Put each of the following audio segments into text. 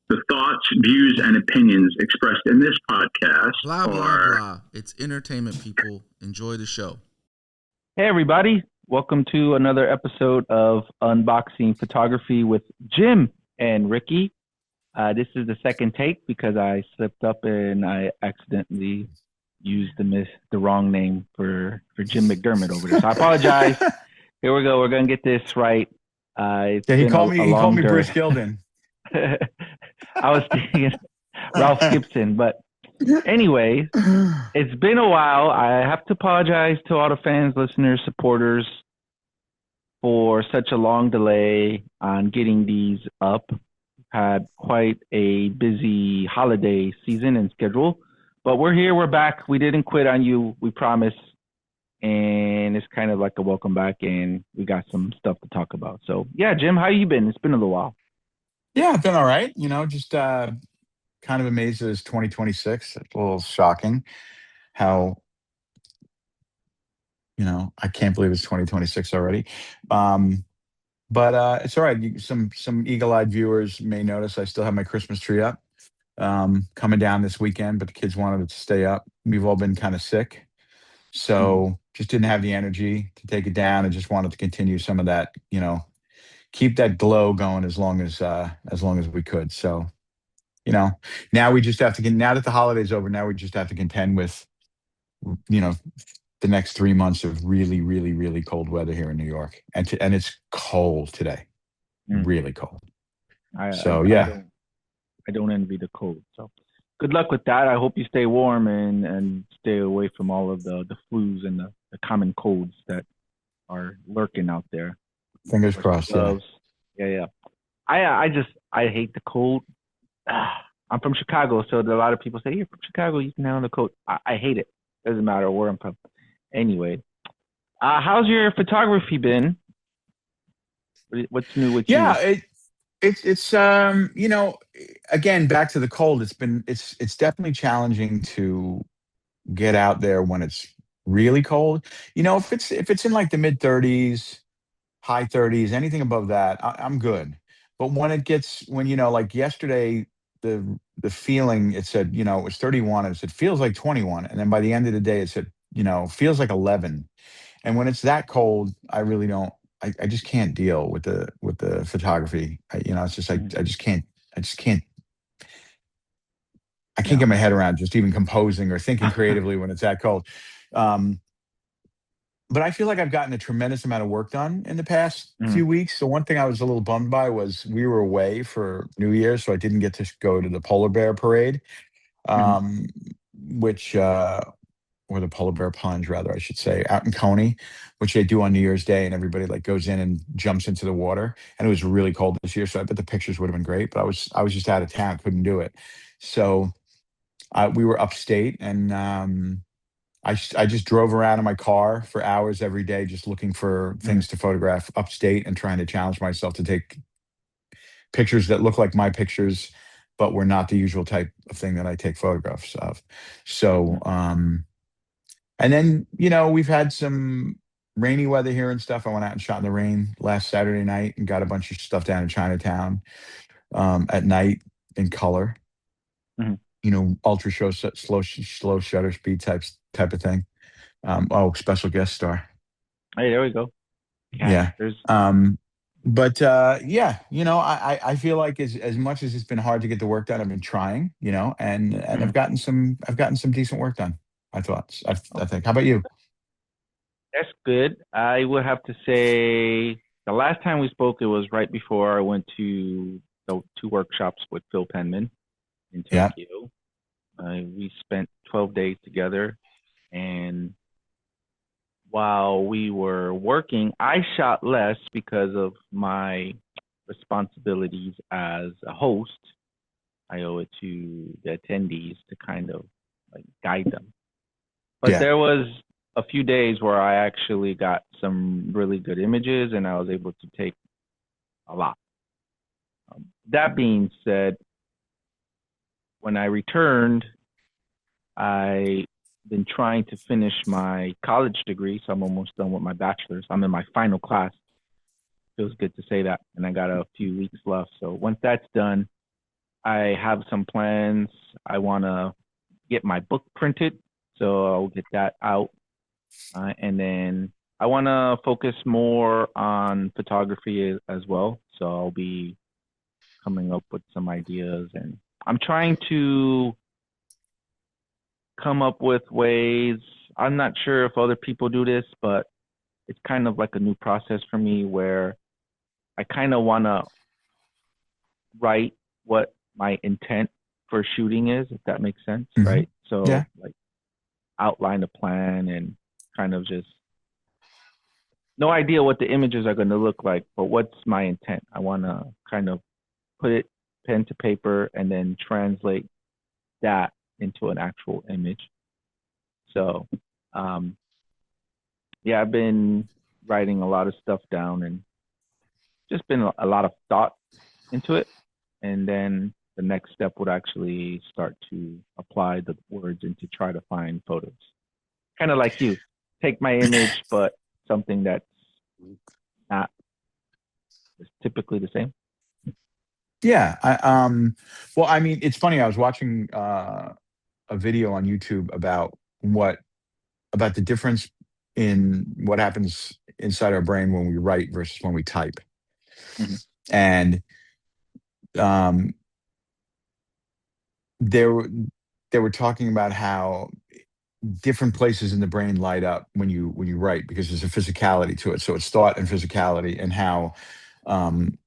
The thoughts, views, and opinions expressed in this podcast Blah, blah, blah. It's entertainment, people. Enjoy the show. Hey, everybody. Welcome to another episode of Unboxing Photography with Jim and Ricky. This is the second take because I slipped up and I accidentally used the wrong name for Jim McDermott over there. So I apologize. Here we go. We're going to get this right. He called me Bruce Gilden. I was thinking Ralph Gibson, but anyway, it's been a while. I have to apologize to all the fans, listeners, supporters for such a long delay on getting these up. We've had quite a busy holiday season and schedule, but we're here. We're back. We didn't quit on you. We promise. And it's kind of like a welcome back, and we got some stuff to talk about. So, yeah, Jim, how you been? It's been a little while. Yeah, I've been all right. Just kind of amazed that it's 2026. It's a little shocking how, I can't believe it's 2026 already. But it's all right. Some eagle-eyed viewers may notice I still have my Christmas tree up coming down this weekend, but the kids wanted it to stay up. We've all been kind of sick. So just didn't have the energy to take it down and just wanted to continue some of that, keep that glow going as long as we could. So, now we just have to now that the holiday's over, now we just have to contend with, the next 3 months of really, really, really cold weather here in New York. And it's cold today, really cold. I don't envy the cold. So good luck with that. I hope you stay warm and stay away from all of the flus and the common colds that are lurking out there. Fingers crossed. Yeah. I hate the cold. I'm from Chicago, so a lot of people say, you're from Chicago, you can handle the cold. I hate it. Doesn't matter where I'm from. Anyway, how's your photography been? What's new with you? Yeah, it's again, back to the cold. It's definitely challenging to get out there when it's really cold. If it's in like the mid 30s, high 30s, anything above that, I'm good. But when like yesterday, the feeling, it said, it was 31 and it said feels like 21, and then by the end of the day it said, feels like 11. And when it's that cold, I really don't. I just can't deal with the photography. It's just like I can't get my head around just even composing or thinking creatively when it's that cold. But I feel like I've gotten a tremendous amount of work done in the past few weeks. So one thing I was a little bummed by was we were away for New Year's, so I didn't get to go to the polar bear parade, which or the polar bear plunge, rather, I should say, out in Coney, which they do on New Year's Day, and everybody like goes in and jumps into the water. And it was really cold this year, so I bet the pictures would have been great. But I was just out of town, couldn't do it. So we were upstate, and I just drove around in my car for hours every day, just looking for things to photograph upstate and trying to challenge myself to take pictures that look like my pictures, but were not the usual type of thing that I take photographs of. So, and then, we've had some rainy weather here and stuff. I went out and shot in the rain last Saturday night and got a bunch of stuff down in Chinatown at night in color. Ultra slow shutter speed type of thing. Special guest star. Hey, there we go. Yeah. But I feel like as much as it's been hard to get the work done, I've been trying, and I've gotten some decent work done. I think. How about you? That's good. I would have to say the last time we spoke, it was right before I went to the 2 workshops with Phil Penman in Tokyo. We spent 12 days together, and while we were working, I shot less because of my responsibilities as a host. I owe it to the attendees to kind of like guide them. But there was a few days where I actually got some really good images, and I was able to take a lot. That being said, when I returned, I've been trying to finish my college degree, so I'm almost done with my bachelor's. I'm in my final class. Feels good to say that, and I got a few weeks left. So once that's done, I have some plans. I want to get my book printed, so I'll get that out. And then I want to focus more on photography as well. So I'll be coming up with some ideas, and I'm trying to come up with ways. I'm not sure if other people do this, but it's kind of like a new process for me where I kind of want to write what my intent for shooting is, if that makes sense, Hmm. right? So Yeah. like outline a plan and kind of just no idea what the images are going to look like, but what's my intent? I want to kind of put it pen to paper and then translate that into an actual image. So, um, yeah, I've been writing a lot of stuff down and just been a lot of thought into it. And then the next step would actually start to apply the words and to try to find photos. Kind of like you, take my image, but something that's not typically the same. Yeah. Well, I mean, it's funny. I was watching a video on YouTube about the difference in what happens inside our brain when we write versus when we type. Mm-hmm. And um, they were they were talking about how different places in the brain light up when you write because there's a physicality to it. So it's thought and physicality, and how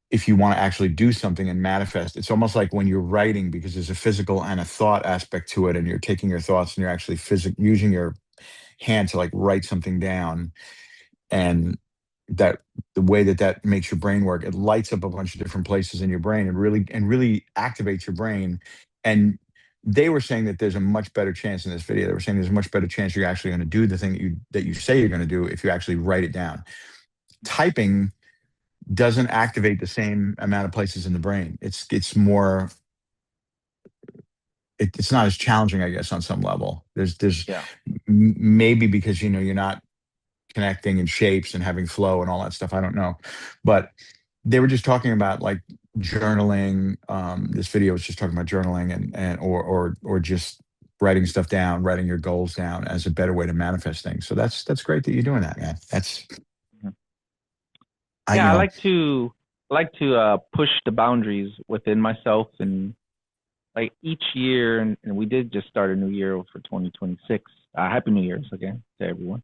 if you want to actually do something and manifest, it's almost like when you're writing because there's a physical and a thought aspect to it, and you're taking your thoughts and you're actually using your hand to like write something down, and that the way that that makes your brain work, it lights up a bunch of different places in your brain and really activates your brain. And they were saying that there's a much better chance in this video. They were saying there's a much better chance you're actually going to do the thing that you say you're going to do if you actually write it down. Typing doesn't activate the same amount of places in the brain. It's more it's not as challenging, I guess, on some level. There's Yeah. maybe because you're not connecting in shapes and having flow and all that stuff. I don't know, but they were just talking about like journaling. This video was just talking about journaling or just writing stuff down, writing your goals down as a better way to manifest things. So that's great that you're doing that, man. That's Mhm. I Yeah, I like to push the boundaries within myself and like each year, and we did just start a new year for 2026. Happy New Year's again to everyone.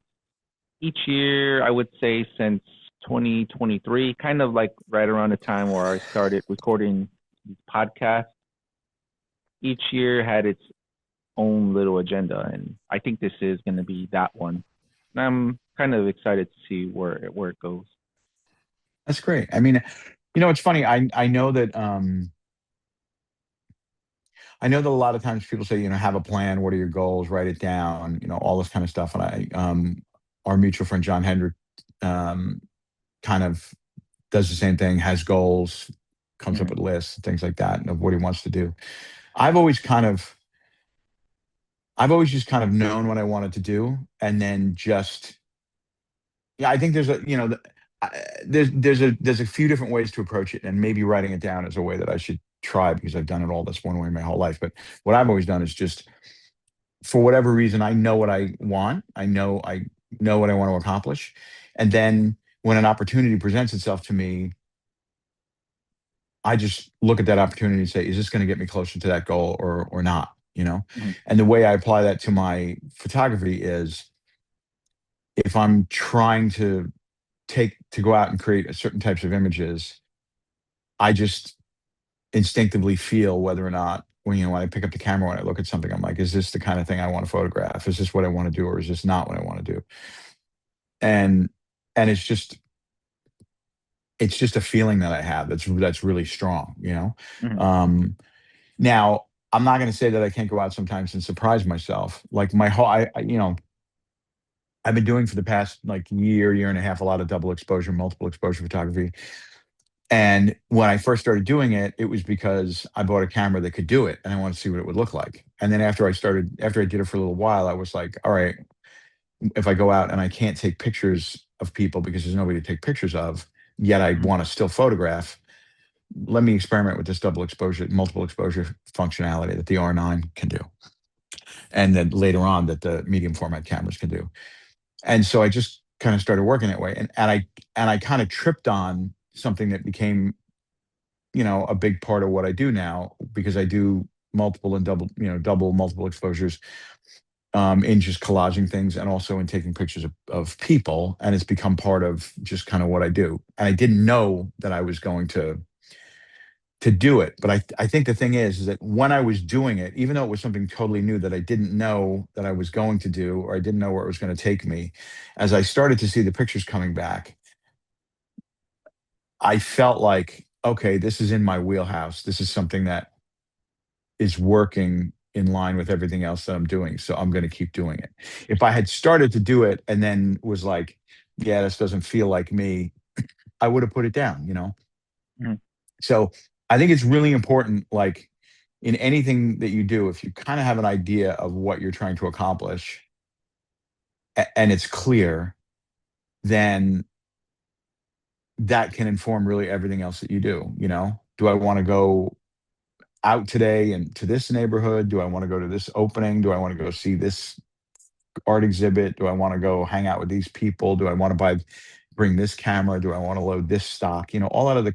Each year, I would say since 2023, kind of like right around the time where I started recording these podcasts, each year had its own little agenda, and I think this is going to be that one. And I'm kind of excited to see where it goes. that's great. I mean, it's funny. I know that a lot of times people say, have a plan. What are your goals? Write it down. All this kind of stuff. And our mutual friend John Hendrick, um, kind of does the same thing. Has goals, comes up Mhm. with lists, things like that, of what he wants to do. I've always kind of, I've always just kind of known what I wanted to do, and then just, yeah. I think there's a, there's a few different ways to approach it, and maybe writing it down is a way that I should try because I've done it all this one way my whole life. But what I've always done is just for whatever reason, I know what I want. I know what I want to accomplish. And then when an opportunity presents itself to me, I just look at that opportunity and say, is this going to get me closer to that goal or not? Mhm. And the way I apply that to my photography is if I'm trying to go out and create certain types of images, I just instinctively feel whether or not when I pick up the camera, when I look at something, I'm like, is this the kind of thing I want to photograph? Is this what I want to do, or is this not what I want to do? And and it's just a feeling that I have that's really strong. Mhm. Um, now I'm not going to say that I can't go out sometimes and surprise myself. Like my whole, I've been doing for the past like year and a half a lot of double exposure, multiple exposure photography. And when I first started doing it, it was because I bought a camera that could do it and I wanted to see what it would look like. And then after I did it for a little while, I was like, all right, if I go out and I can't take pictures of people because there's nobody to take pictures of, yet I Mhm. want to still photograph, let me experiment with this double exposure, multiple exposure functionality that the R9 can do, and then later on that the medium format cameras can do. And so I just kind of started working that way, and I kind of tripped on something that became, a big part of what I do now, because I do multiple and double, double multiple exposures, in just collaging things and also in taking pictures of people. And it's become part of just kind of what I do. And I didn't know that I was going to do it. But I think the thing is that when I was doing it, even though it was something totally new that I didn't know that I was going to do, or I didn't know where it was going to take me, as I started to see the pictures coming back, I felt like, okay, this is in my wheelhouse. This is something that is working in line with everything else that I'm doing. So I'm going to keep doing it. If I had started to do it and then was like, yeah, this doesn't feel like me, I would have put it down. Mhm. So I think it's really important, like in anything that you do, if you kind of have an idea of what you're trying to accomplish, and it's clear, then that can inform really everything else that you do. Do I want to go out today and to this neighborhood? Do I want to go to this opening? Do I want to go see this art exhibit? Do I want to go hang out with these people? Do I want to bring this camera? Do I want to load this stock? All that other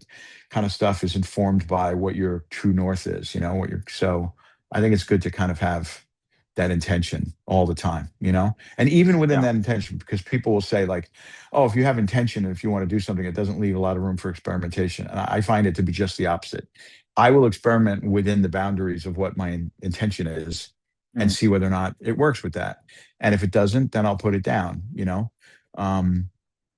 kind of stuff is informed by what your true north is, so I think it's good to kind of have that intention all the time. And even within Yeah. that intention, because people will say like, oh, if you have intention and if you want to do something, it doesn't leave a lot of room for experimentation. And I find it to be just the opposite. I will experiment within the boundaries of what my intention is and Mm. see whether or not it works with that. And if it doesn't, then I'll put it down. Um,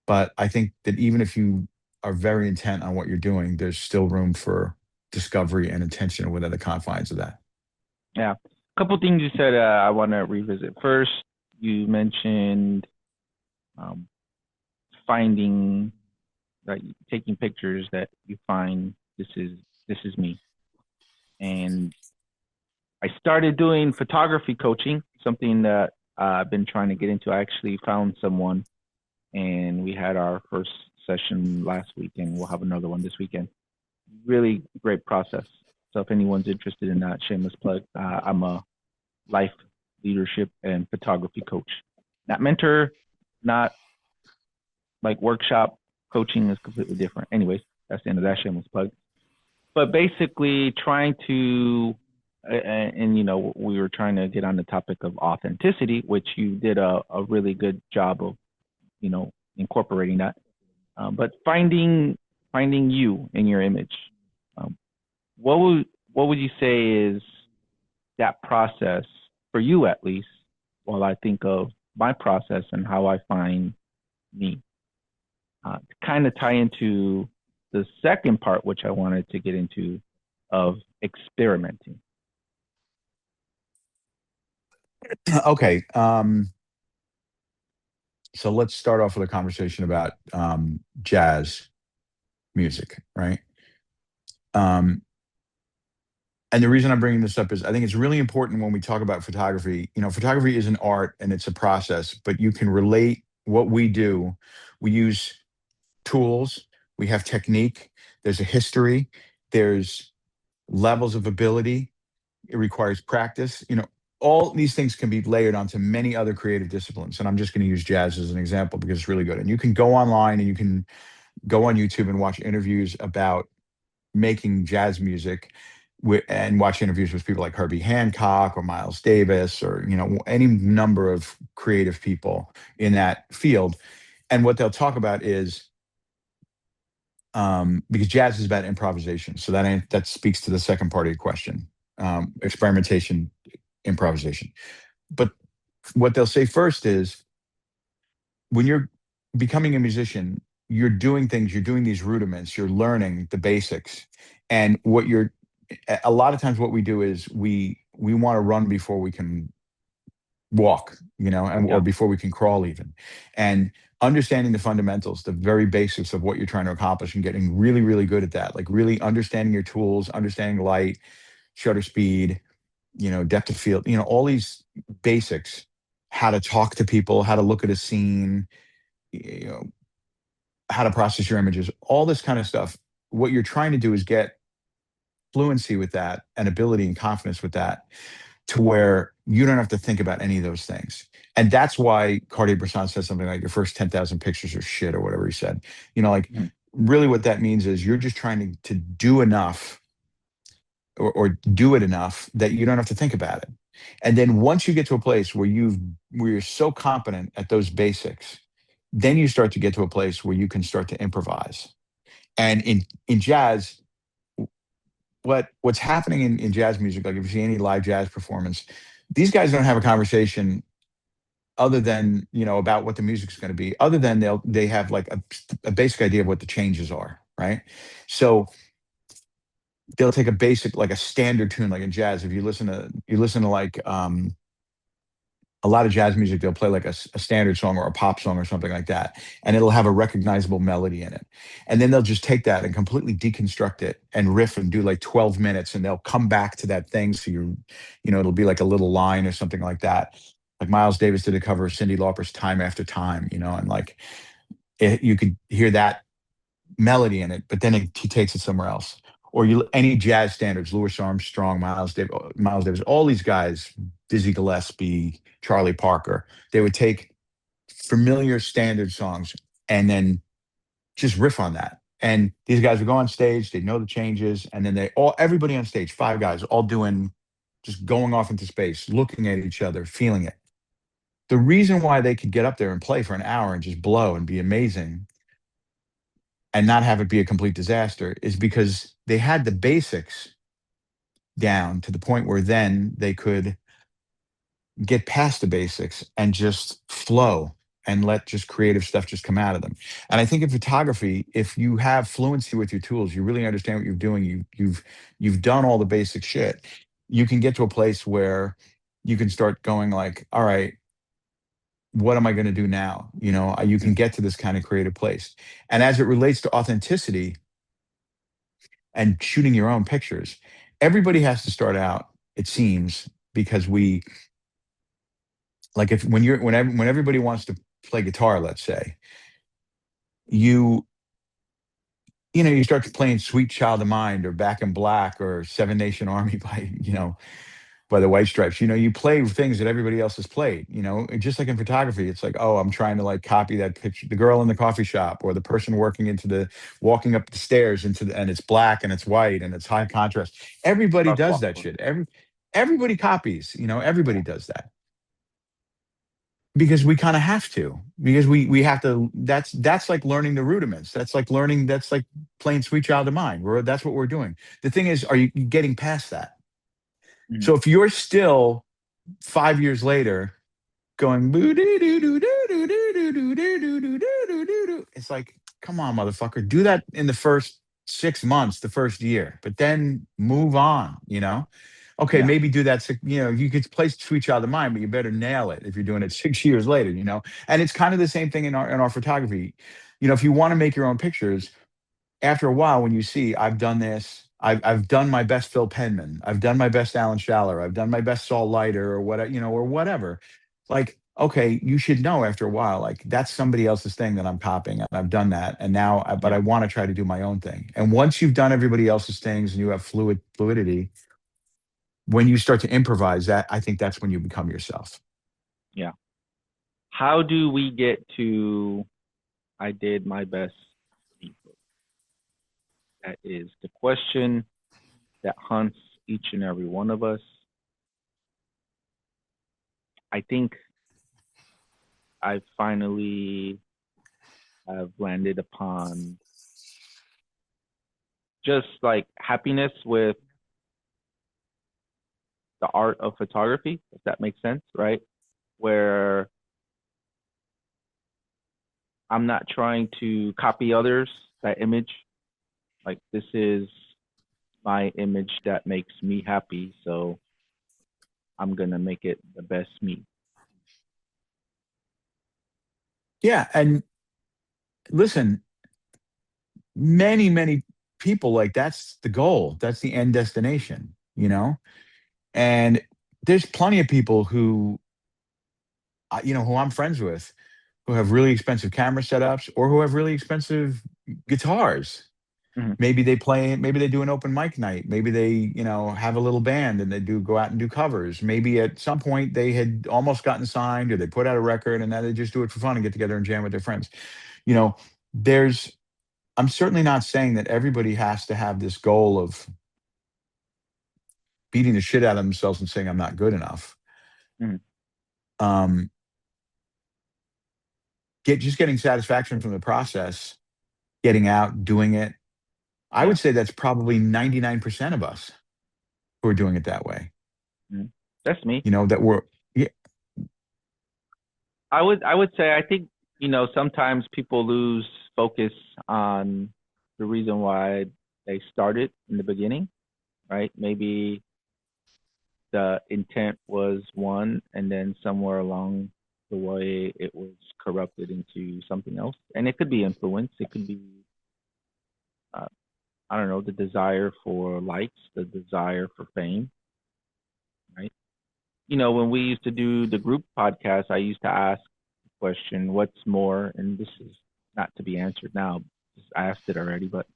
but I think that even if you are very intent on what you're doing, there's still room for discovery and intention within the confines of that. Yeah. A couple things you said I want to revisit. First, you mentioned um, finding, taking pictures that you find this is me. And I started doing photography coaching, something that I've been trying to get into. I actually found someone, and we had our first session last week, and we'll have another one this weekend. Really great process. So if anyone's interested in that, shameless plug. I'm a life leadership and photography coach. Not mentor, not like workshop. Coaching is completely different. Anyways, that's the end of that shameless plug. But basically, trying to, and we were trying to get on the topic of authenticity, which you did a really good job of, incorporating that. But finding you in your image. Um, what would you say is that process for you, at least, while I think of my process and how I find me? To kind of tie into the second part, which I wanted to get into, of experimenting. Okay. So let's start off with a conversation about jazz music, right? Um, and the reason I'm bringing this up is I think it's really important when we talk about photography. Photography is an art and it's a process, but you can relate what we do. We use tools, we have technique, there's a history, there's levels of ability, it requires practice. All these things can be layered onto many other creative disciplines. And I'm just going to use jazz as an example because it's really good. And you can go online and you can go on YouTube and watch interviews about making jazz music and watch interviews with people like Herbie Hancock or Miles Davis or any number of creative people in that field. And what they'll talk about is because jazz is about improvisation, so that speaks to the second part of your question: experimentation, improvisation. But what they'll say first is when you're becoming a musician, you're doing things, you're doing these rudiments, you're learning the basics, and a lot of times what we do is we want to run before we can walk, or Yeah. before we can crawl even. And understanding the fundamentals, the very basics of what you're trying to accomplish and getting really, really good at that, like really understanding your tools, understanding light, shutter speed, depth of field, all these basics, how to talk to people, how to look at a scene, you know, how to process your images, all this kind of stuff. what you're trying to do is get fluency with that and ability and confidence with that to where you don't have to think about any of those things. And that's why Cartier-Bresson said something like your first 10,000 pictures are shit or whatever he said. Like Mhm. really what that means is you're just trying to do enough or do it enough that you don't have to think about it. And then once you get to a place where you're so competent at those basics, then you start to get to a place where you can start to improvise. And in jazz, what's happening in jazz music, like if you see any live jazz performance, these guys don't have a conversation other than about what the music's going to be, other than they have like a basic idea of what the changes are, right? So they'll take a basic, like a standard tune, like in jazz. If you listen to like a lot of jazz music, they'll play like a standard song or a pop song or something like that, and it'll have a recognizable melody in it. And then they'll just take that and completely deconstruct it and riff and do like 12 minutes, and they'll come back to that thing. So it'll be like a little line or something like that. Like Miles Davis did a cover of Cyndi Lauper's "Time After Time," and like you could hear that melody in it, but then he takes it somewhere else. Or any jazz standards, Louis Armstrong, Miles Davis, all these guys, Dizzy Gillespie, Charlie Parker, they would take familiar standard songs and then just riff on that. And these guys would go on stage, they know the changes, and then everybody on stage, five guys, all just going off into space, looking at each other, feeling it. The reason why they could get up there and play for an hour and just blow and be amazing and not have it be a complete disaster is because they had the basics down to the point where then they could get past the basics and just flow and let just creative stuff just come out of them. And I think in photography, if you have fluency with your tools, you really understand what you're doing, you've done all the basic shit, you can get to a place where you can start going like, all right, what am I going to do now? You can get to this kind of creative place. And as it relates to authenticity and shooting your own pictures, everybody has to start out, it seems, because if when everybody wants to play guitar, let's say, you you start playing Sweet Child of Mine or Back in Black or Seven Nation Army by the White Stripes. You play things that everybody else has played. And just like in photography, it's like, oh, I'm trying to like copy that picture, the girl in the coffee shop or the person walking up the stairs and it's black and it's white and it's high contrast. Everybody does that Crosswalk. shit. Everybody copies. Everybody does that because we kind of have to, because we have to. That's like learning the rudiments. That's like playing Sweet Child of Mine. That's what we're doing. The thing is, are you getting past that? Mhm. So if you're still 5 years later going boo doo doo doo doo doo doo doo doo doo doo doo doo doo doo, it's like, come on, motherfucker, do that in the first 6 months, the first year, but then move on. Okay, Yeah. maybe do that. You could play Sweet Child of Mine, but you better nail it if you're doing it 6 years later. And it's kind of the same thing in our photography. If you want to make your own pictures, after a while, when you see, I've done this, I've done my best Phil Penman, I've done my best Alan Schaller, I've done my best Saul Leiter or whatever. Like, okay, you should know after a while, like that's somebody else's thing that I'm copying, and I've done that, and now, but Yeah. I want to try to do my own thing. And once you've done everybody else's things and you have fluidity, when you start to improvise, that I think that's when you become yourself. Yeah. How do we get to I did my best? That is the question that haunts each and every one of us. I think I finally have landed upon just like happiness with the art of photography, if that makes sense, right? Where I'm not trying to copy others, that image. Like, this is my image that makes me happy, so I'm going to make it the best me. Yeah, and listen, many people, like that's the goal, that's the end destination. And there's plenty of people who I'm friends with, who have really expensive camera setups or who have really expensive guitars. Mhm. Maybe they do an open mic night. Maybe they, have a little band and they do go out and do covers. Maybe at some point they had almost gotten signed or they put out a record and now they just do it for fun and get together and jam with their friends. You know, there's, I'm certainly not saying that everybody has to have this goal of beating the shit out of themselves and saying I'm not good enough. Mhm. Um, just getting satisfaction from the process, getting out, doing it. I Yeah. would say that's probably 99% of us who are doing it that way. Mhm. That's me. That we're, yeah, I would say I think sometimes people lose focus on the reason why they started in the beginning, right? Maybe the intent was one, and then somewhere along the way it was corrupted into something else, and it could be influence, it could be uh, I don't know, the desire for likes, the desire for fame, right? When we used to do the group podcast, I used to ask the question, what's more, and this is not to be answered now, I asked it already, but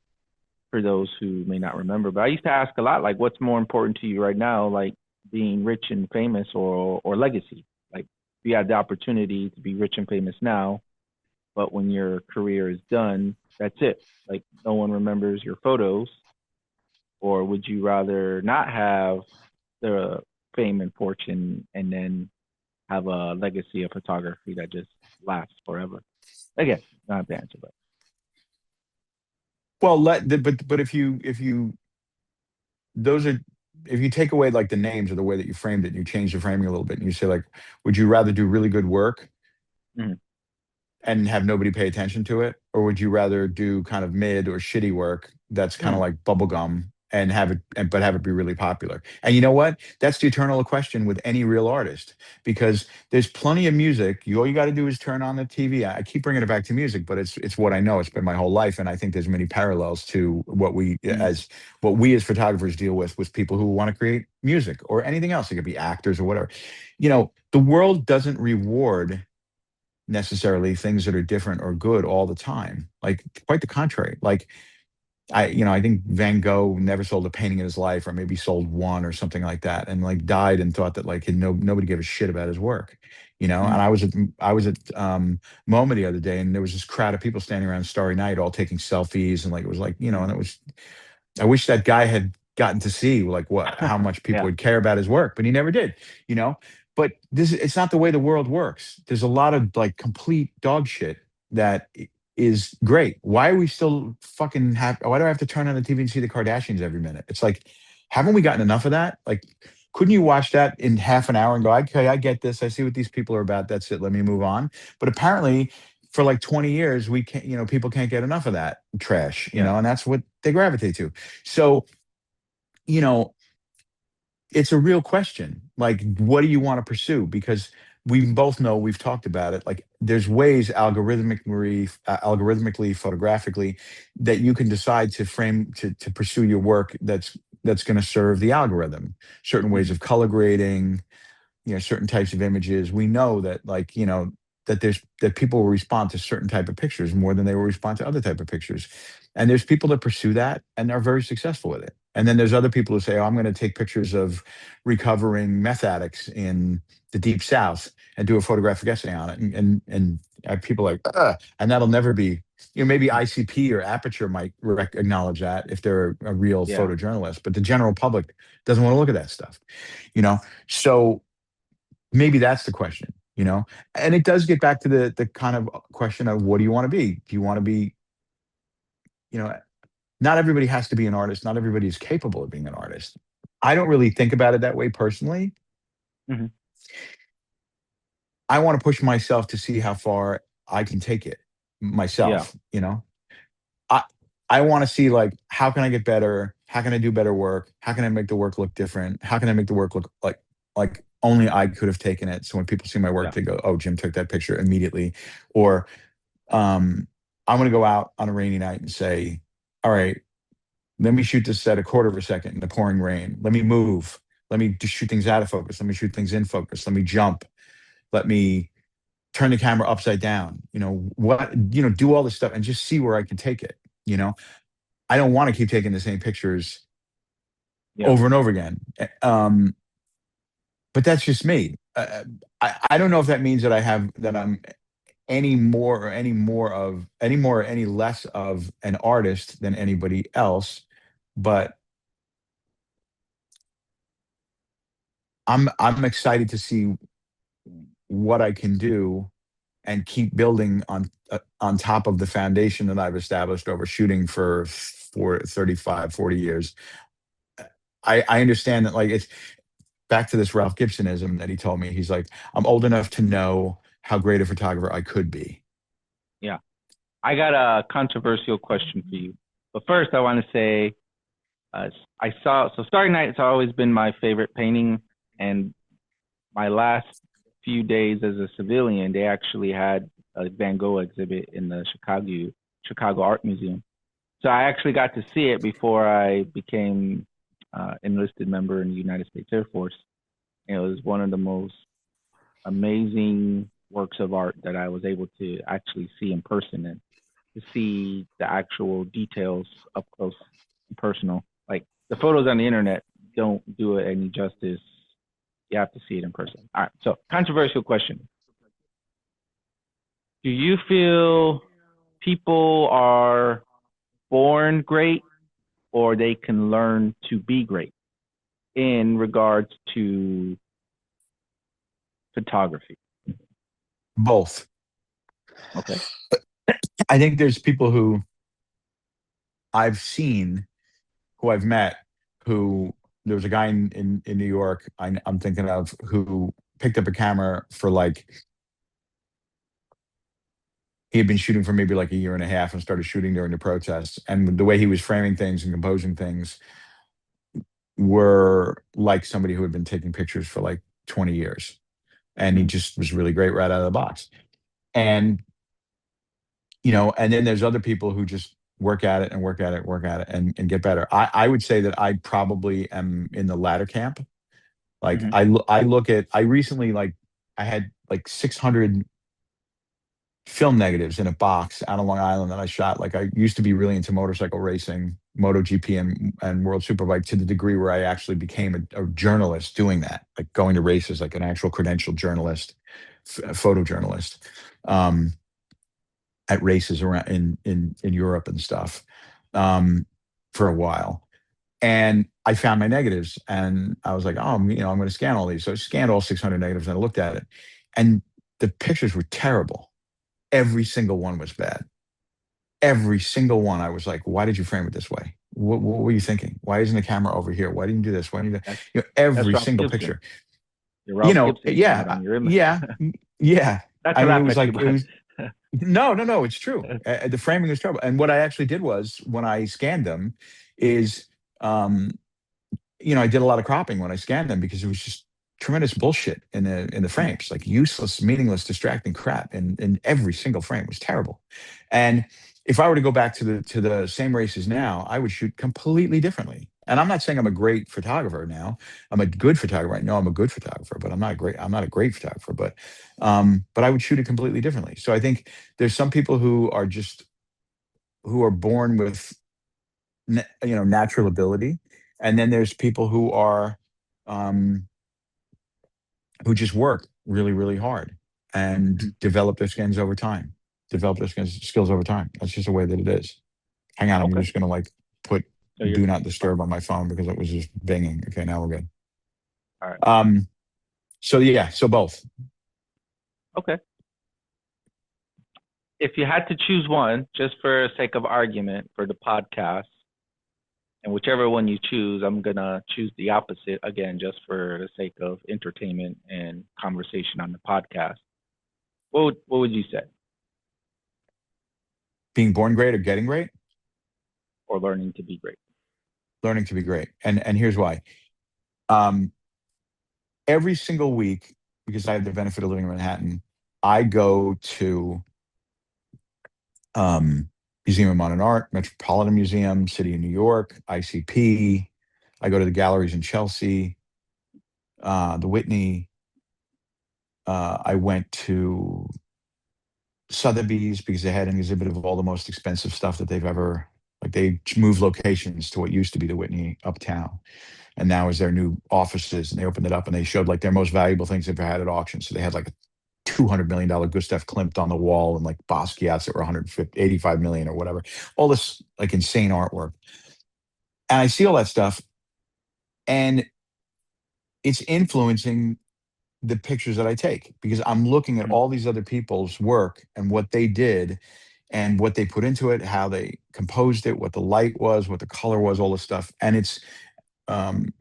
for those who may not remember, but I used to ask a lot, like, what's more important to you right now, like being rich and famous or legacy? Like, you have the opportunity to be rich and famous now, but when your career is done, that's it. Like, no one remembers your photos, or would you rather not have the fame and fortune and then have a legacy of photography that just lasts forever? Again, not the answer, but well, but if you those are if you take away like the names or the way that you framed it, and you change the framing a little bit, and you say like, would you rather do really good work mhm. and have nobody pay attention to it, or would you rather do kind of mid or shitty work that's kind of Mm, like bubblegum and have it, but have it be really popular? And you know what? That's the eternal question with any real artist, because there's plenty of music. All you got to do is turn on the TV. I keep bringing it back to music, but it's what I know. It's been my whole life, and I think there's many parallels to mm, what we as photographers deal with people who want to create music or anything else. It could be actors or whatever. The world doesn't reward necessarily things that are different or good all the time. Like quite the contrary. Like I think Van Gogh never sold a painting in his life, or maybe sold one or something like that, and like died and thought that like nobody gave a shit about his work. And mm, I was at MoMA the other day, and there was this crowd of people standing around Starry Night, all taking selfies, and like it was like and mm. it was. I wish that guy had gotten to see like how much people Yeah, would care about his work, but he never did. You know, but it's not the way the world works. There's a lot of like complete dog shit that is great. Why are we still fucking why do I have to turn on the TV and see the Kardashians every minute? It's like, haven't we gotten enough of that? Like, couldn't you watch that in half an hour and go, okay, I get this. I see what these people are about. That's it. Let me move on. But apparently for like 20 years, we can't, people can't get enough of that trash, yeah, and that's what they gravitate to. So, you know, it's a real question. Like, what do you want to pursue? Because we both know, we've talked about it. Like, there's ways algorithmically, photographically, that you can decide to frame to pursue your work that's going to serve the algorithm. Certain ways mhm, of color grading, certain types of images. We know that like that people will respond to certain type of pictures more than they will respond to other type of pictures, and there's people that pursue that and are very successful with it. And then there's other people who say, oh, I'm going to take pictures of recovering meth addicts in the deep south and do a photographic essay on it, and people like, and that'll never be, maybe mm, ICP or Aperture might acknowledge that if they're a real yeah, photojournalist, but the general public doesn't want to look at that stuff, you know so maybe that's the question. And it does get back to the kind of question of, what do you want to be? Do you want to be, you know not everybody has to be an artist, not everybody is capable of being an artist. I don't really think about it that way personally. mhm, I want to push myself to see how far I can take it yeah, myself. I I want to see, like, how can I get better? How can I do better work? How can I make the work look different? How can I make the work look like only I could have taken it? So when people see my work, yeah, they go, "Oh, Jim took that picture immediately." Or I'm going to go out on a rainy night and say, "All right, let me shoot this at a quarter of a second in the pouring rain. Let me move. Let me just shoot things out of focus. Let me shoot things in focus. Let me jump. Let me turn the camera upside down. Do all this stuff and just see where I can take it." You know, I don't want to keep taking the same pictures Yeah. over and over again. But that's just me. I don't know if that means that I'm any less of an artist than anybody else, but I'm excited to see what I can do and keep building on top of the foundation that I've established over shooting for 35, 40 years. I understand that, like, it's back to this Ralph Gibsonism that he told me. He's like, I'm old enough to know how great a photographer I could be. Yeah. I got a controversial question for you. But first, I want to say Starry Night has always been my favorite painting. And my last few days as a civilian, they actually had a Van Gogh exhibit in the Chicago Art Museum. So I actually got to see it before I became enlisted member in the United States Air Force. And it was one of the most amazing works of art that I was able to actually see in person and to see the actual details up close and personal. Like the photos on the internet don't do it any justice. You have to see it in person. All right. So controversial question. Do you feel people are born great or they can learn to be great in regards to photography? Both. Okay. I think there's people who I've seen, who I've met, who there was a guy in New York I'm thinking of, who picked up a camera for like, he had been shooting for maybe like a year and a half and started shooting during the protests. And the way he was framing things and composing things were like somebody who had been taking pictures for like 20 years. And he just was really great right out of the box. And, and then there's other people who just work at it and work at it, and get better. I would say that I probably am in the latter camp. Like Mm-hmm. I recently, like, I had like 600 film negatives in a box out on Long Island that I shot. Like, I used to be really into motorcycle racing, MotoGP and World Superbike, to the degree where I actually became a journalist doing that, like going to races, like an actual credentialed journalist, photojournalist, at races around in Europe and stuff, for a while. And I found my negatives and I was like, oh, I'm going to scan all these. So I scanned all 600 negatives and I looked at it, and the pictures were terrible. Every single one was bad. Every single one. I was like, why did you frame it this way? What were you thinking? Why isn't the camera over here? Why didn't you do this? Why didn't you do That's every Ralph single Gibson. picture? You're Ralph Gibson. Yeah, On your image. yeah, yeah. Not I to mean, it laugh was at you, like, it was, but no, it's true. The framing was terrible. And what I actually did was, when I scanned them, is, I did a lot of cropping when I scanned them, because it was just tremendous bullshit in the frames, like useless, meaningless, distracting crap. And every single frame was terrible. And if I were to go back to the same races now, I would shoot completely differently. And I'm not saying I'm a great photographer now. I'm a good photographer. I know I'm a good photographer, but I'm not a great photographer. But I would shoot it completely differently. So I think there's some people who are born with natural ability, and then there's people um, who just work really, really hard and develop their skills over time. Skills over time. That's just the way that it is. Hang on, I'm okay. just gonna like put So you're do not disturb on my phone because it was just binging. Okay, now we're good. all right. So yeah, so both. Okay. If you had to choose one, just for sake of argument for the podcast, and whichever one you choose, I'm gonna choose the opposite again, just for the sake of entertainment and conversation on the podcast. What would you say? Being born great or getting great? Or learning to be great? Learning to be great. And here's why. Um, every single week, because I have the benefit of living in Manhattan, I go to Museum of Modern Art, Metropolitan Museum, City of New York, ICP. I go to the galleries in Chelsea, the Whitney. I went to Sotheby's because they had an exhibit of all the most expensive stuff that they've ever, Like they moved locations to what used to be the Whitney uptown, and now is their new offices. And they opened it up and they showed like their most valuable things they've ever had at auction. So they had like a $200 million Gustav Klimt on the wall and like Basquiat's that were 185 million or whatever. All this like insane artwork. And I see all that stuff, and it's influencing the pictures that I take because I'm looking at all these other people's work and what they did and what they put into it, how they composed it, what the light was, what the color was, all this stuff. And it's, um,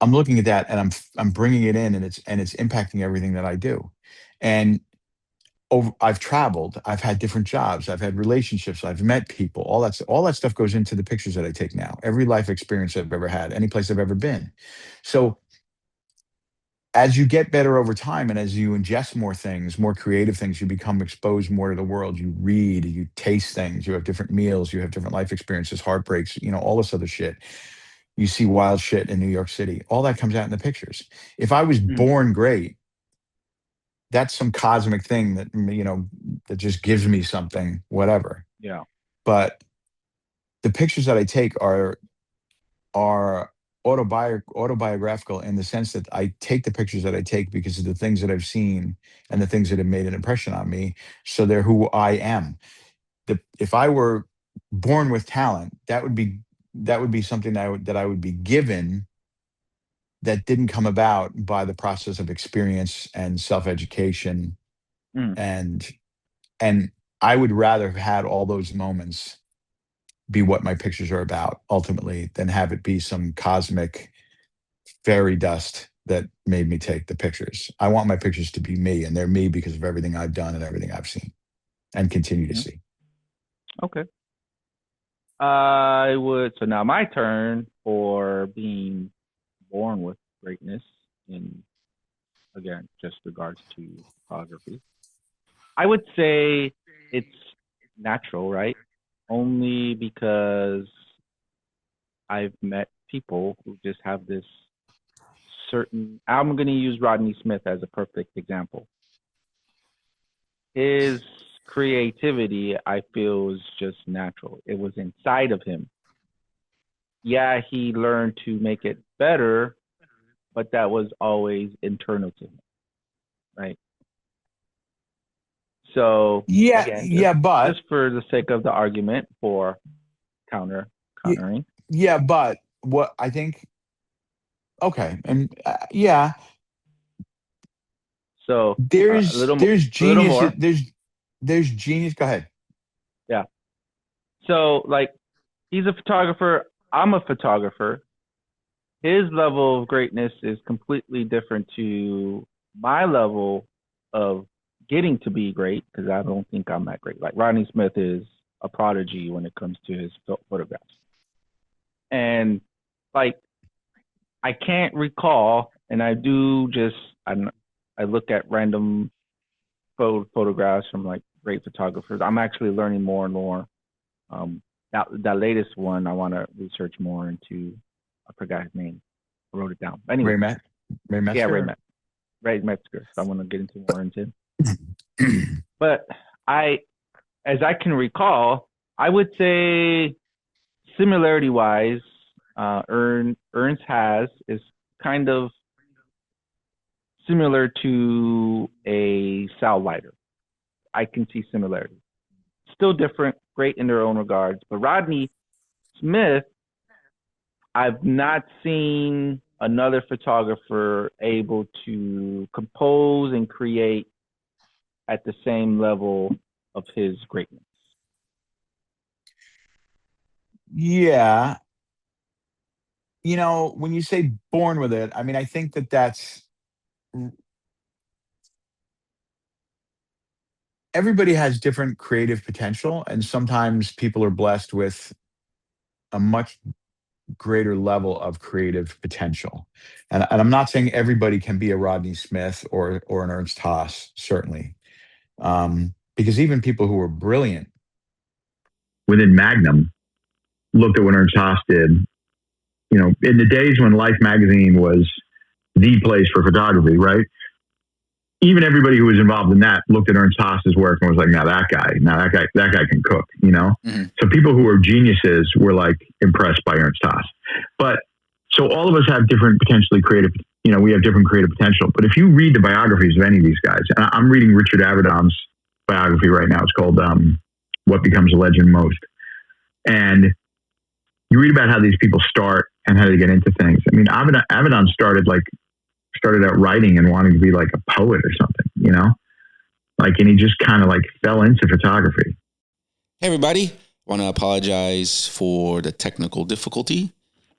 I'm looking at that and I'm bringing it in, and it's impacting everything that I do. And I've traveled, I've had different jobs, I've had relationships, I've met people. All that stuff goes into the pictures that I take now. Every life experience I've ever had, any place I've ever been. So as you get better over time and as you ingest more things, more creative things, you become exposed more to the world. You read, you taste things, you have different meals, you have different life experiences, heartbreaks, all this other shit. You see wild shit in New York City. All that comes out in the pictures. If I was born great, that's some cosmic thing that, that just gives me something, whatever. Yeah. But the pictures that I take are autobiographical in the sense that I take the pictures that I take because of the things that I've seen and the things that have made an impression on me. So they're who I am. If I were born with talent, that would be something that I would be given that didn't come about by the process of experience and self-education. And I would rather have had all those moments be what my pictures are about ultimately than have it be some cosmic fairy dust that made me take the pictures. I want my pictures to be me, and they're me because of everything I've done and everything I've seen and continue to see. Okay. So now my turn for being born with greatness in, again, just regards to photography. I would say it's natural, right? Only because I've met people who just have this certain, I'm going to use Rodney Smith as a perfect example. His creativity, I feel, is just natural. It was inside of him. Yeah, he learned to make it better, but that was always internal to him, right? So Yeah, again, but just for the sake of the argument for countering. Yeah, but what I think, okay, and yeah, So there's a little genius. more. There's genius. Go ahead. Yeah. So like, he's a photographer. I'm a photographer. His level of greatness is completely different to my level of getting to be great, because I don't think I'm that great. Like Rodney Smith is a prodigy when it comes to his photographs. And like, I can't recall, and I do just, I look at random photographs from like great photographers. I'm actually learning more and more. That latest one I want to research more into. I forgot his name. I wrote it down. Anyway, Ray Metzger. Yeah, Ray Metzger. So I want to get into more into. But as I can recall, I would say similarity wise, Ernst Has is kind of similar to a Sal Leiter. I can see similarity. Still different, great in their own regards. But Rodney Smith, I've not seen another photographer able to compose and create at the same level of his greatness. Yeah. When you say born with it, I mean, I think that's everybody has different creative potential, and sometimes people are blessed with a much greater level of creative potential. And I'm not saying everybody can be a Rodney Smith or an Ernst Haas, certainly. Because even people who were brilliant within Magnum looked at what Ernst Haas did. In the days when Life magazine was the place for photography, right? even everybody who was involved in that looked at Ernst Haas's work and was like, now that guy can cook, you know? Mm-hmm. So people who were geniuses were like impressed by Ernst Haas. But so all of us have different potentially creative, you know, we have different creative potential. But if you read the biographies of any of these guys, and I'm reading Richard Avedon's biography right now. It's called What Becomes a Legend Most. And you read about how these people start and how they get into things. I mean, Avedon started out writing and wanting to be like a poet or something, you know, like, and he just kind of like fell into photography. Hey everybody, want to apologize for the technical difficulty.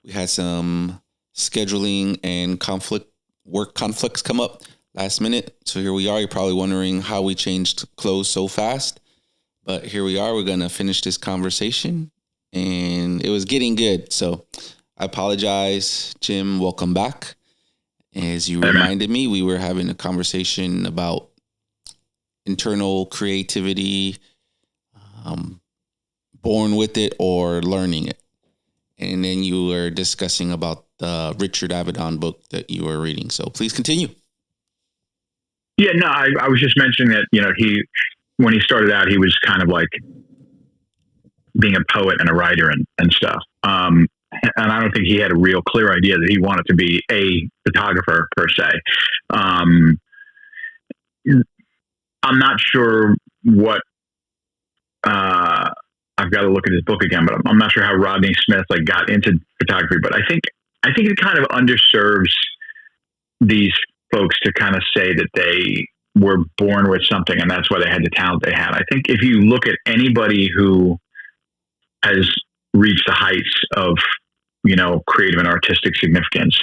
We had some scheduling and work conflicts come up last minute. So here we are. You're probably wondering how we changed clothes so fast, but here we are. We're going to finish this conversation, and it was getting good. So I apologize. Jim, welcome back. As you reminded me, we were having a conversation about internal creativity, born with it or learning it. And then you were discussing about the Richard Avedon book that you were reading. So please continue. Yeah, no, I was just mentioning that, you know, when he started out, he was kind of like being a poet and a writer and stuff. And I don't think he had a real clear idea that he wanted to be a photographer per se. I'm not sure what, I've got to look at his book again, but I'm not sure how Rodney Smith like got into photography, but I think it kind of underserves these folks to kind of say that they were born with something and that's why they had the talent they had. I think if you look at anybody who has reached the heights of, you know, creative and artistic significance,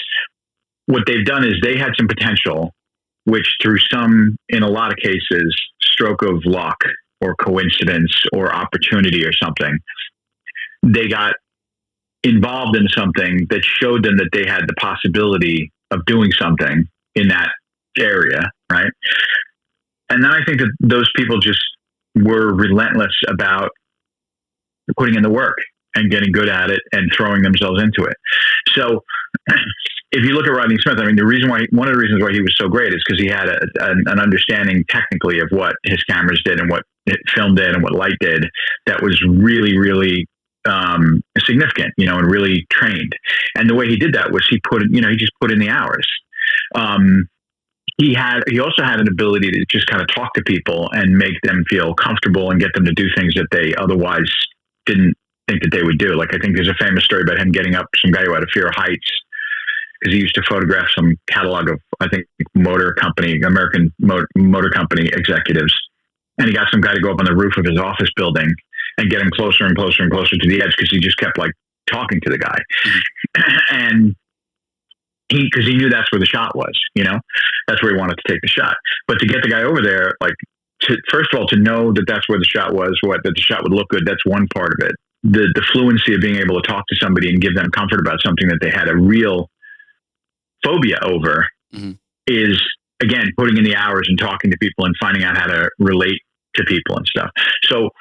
what they've done is they had some potential, which through in a lot of cases, stroke of luck or coincidence or opportunity or something, they got involved in something that showed them that they had the possibility of doing something in that area, right? And then I think that those people just were relentless about putting in the work and getting good at it and throwing themselves into it. So if you look at Rodney Smith, I mean, one of the reasons why he was so great is because he had an understanding technically of what his cameras did and what film did and what light did that was really, really significant, you know, and really trained. And the way he did that was he just put in the hours. He also had an ability to just kind of talk to people and make them feel comfortable and get them to do things that they otherwise didn't think that they would do. Like, I think there's a famous story about him getting up some guy who had a fear of heights because he used to photograph some catalog of, I think, American motor company executives. And he got some guy to go up on the roof of his office building and get him closer and closer and closer to the edge because he just kept like talking to the guy. Mm-hmm. And because he knew that's where the shot was, you know, that's where he wanted to take the shot. But to get the guy over there, like, first of all, to know that that's where the shot was, that the shot would look good, that's one part of it. The fluency of being able to talk to somebody and give them comfort about something that they had a real phobia over mm-hmm. is, again, putting in the hours and talking to people and finding out how to relate to people and stuff. So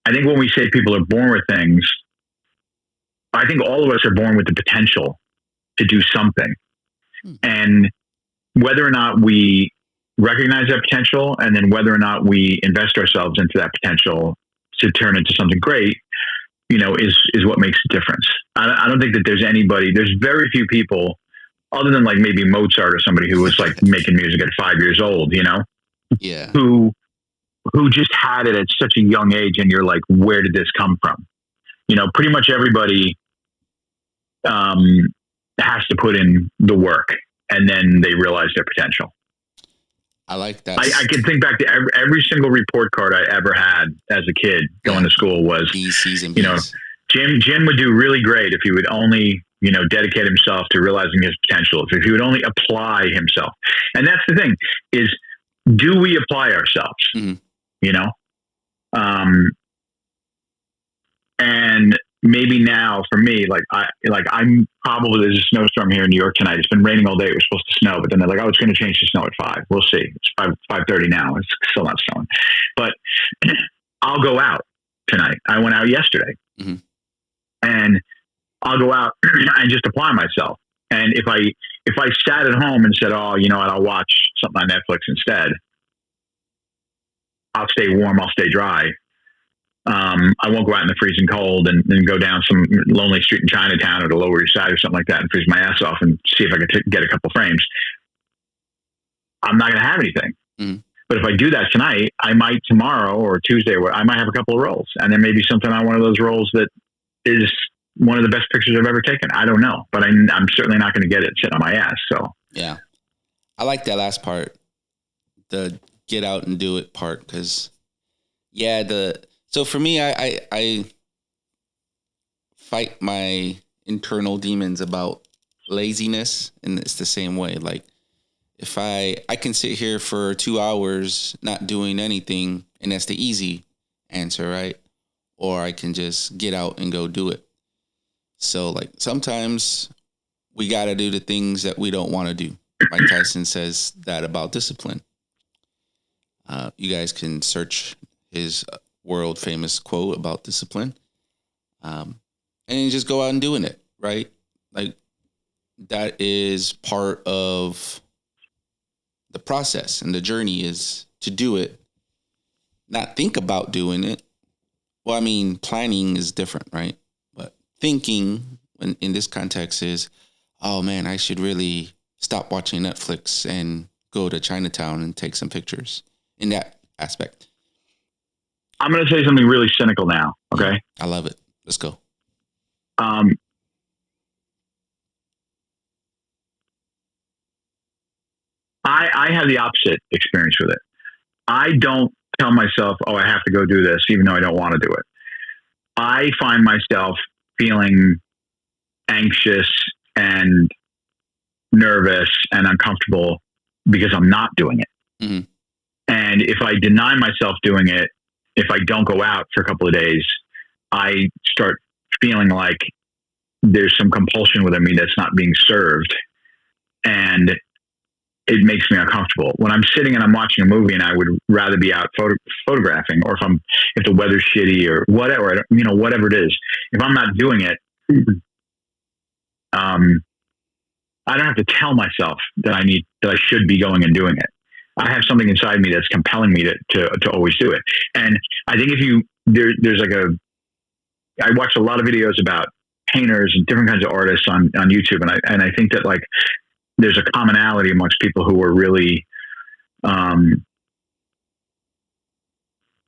I think when we say people are born with things, I think all of us are born with the potential to do something. Mm-hmm. And whether or not we recognize that potential and then whether or not we invest ourselves into that potential to turn into something great, you know, is what makes a difference. I don't think that there's very few people other than like maybe Mozart or somebody who was like making music at 5 years old, you know, yeah, who just had it at such a young age. And you're like, where did this come from? You know, pretty much everybody has to put in the work and then they realize their potential. I like that. I can think back to every single report card I ever had as a kid going to school was, B's, C's, and you know, B's. Jim would do really great if he would only, you know, dedicate himself to realizing his potential, if he would only apply himself. And that's the thing is, do we apply ourselves? Mm-hmm. You know? And maybe now for me, I'm probably, there's a snowstorm here in New York tonight. It's been raining all day. It was supposed to snow, but then they're like, oh, it's going to change to snow at 5. We'll see. It's 5:30 now. It's still not snowing, but I'll go out tonight. I went out yesterday. Mm-hmm. And I'll go out and just apply myself. And if I sat at home and said, oh, you know what, I'll watch something on Netflix instead, I'll stay warm, I'll stay dry. I won't go out in the freezing cold and go down some lonely street in Chinatown or the Lower East Side or something like that and freeze my ass off and see if I can get a couple frames. I'm not going to have anything. Mm. But if I do that tonight, I might tomorrow or Tuesday, I might have a couple of rolls. And there may be something on one of those rolls that is one of the best pictures I've ever taken. I don't know, but I'm certainly not going to get it sitting on my ass. So yeah, I like that last part, the get out and do it part. Cause so for me, I fight my internal demons about laziness. And it's the same way. Like if I can sit here for 2 hours, not doing anything, and that's the easy answer, right? Or I can just get out and go do it. So like sometimes we got to do the things that we don't want to do. Mike Tyson says that about discipline. You guys can search his world famous quote about discipline. And you just go out and doing it, right? Like that is part of the process, and the journey is to do it, not think about doing it. Well, I mean, planning is different, right? But thinking in this context is, oh man, I should really stop watching Netflix and go to Chinatown and take some pictures in that aspect. I'm going to say something really cynical now. Okay. I love it. Let's go. I have the opposite experience with it. I don't tell myself, oh, I have to go do this, even though I don't want to do it. I find myself feeling anxious and nervous and uncomfortable because I'm not doing it. Mm-hmm. And if I deny myself doing it, if I don't go out for a couple of days, I start feeling like there's some compulsion within me that's not being served. And it makes me uncomfortable. When I'm sitting and I'm watching a movie and I would rather be out photographing, or if the weather's shitty or whatever, whatever it is, if I'm not doing it, I don't have to tell myself that I should be going and doing it. I have something inside me that's compelling me to always do it. And I think there's like I watch a lot of videos about painters and different kinds of artists on YouTube. And I think that like, there's a commonality amongst people who are really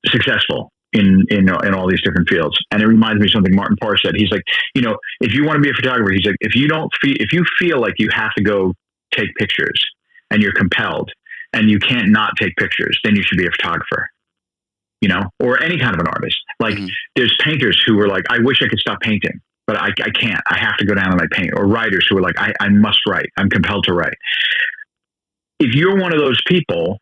successful in all these different fields. And it reminds me of something Martin Parr said. He's like, if you want to be a photographer, he's like, if you feel like you have to go take pictures and you're compelled and you can't not take pictures, then you should be a photographer, or any kind of an artist. Like there's painters who are like, I wish I could stop painting, but I can't. I have to go down and I paint. Or writers who are like, I must write. I'm compelled to write. If you're one of those people,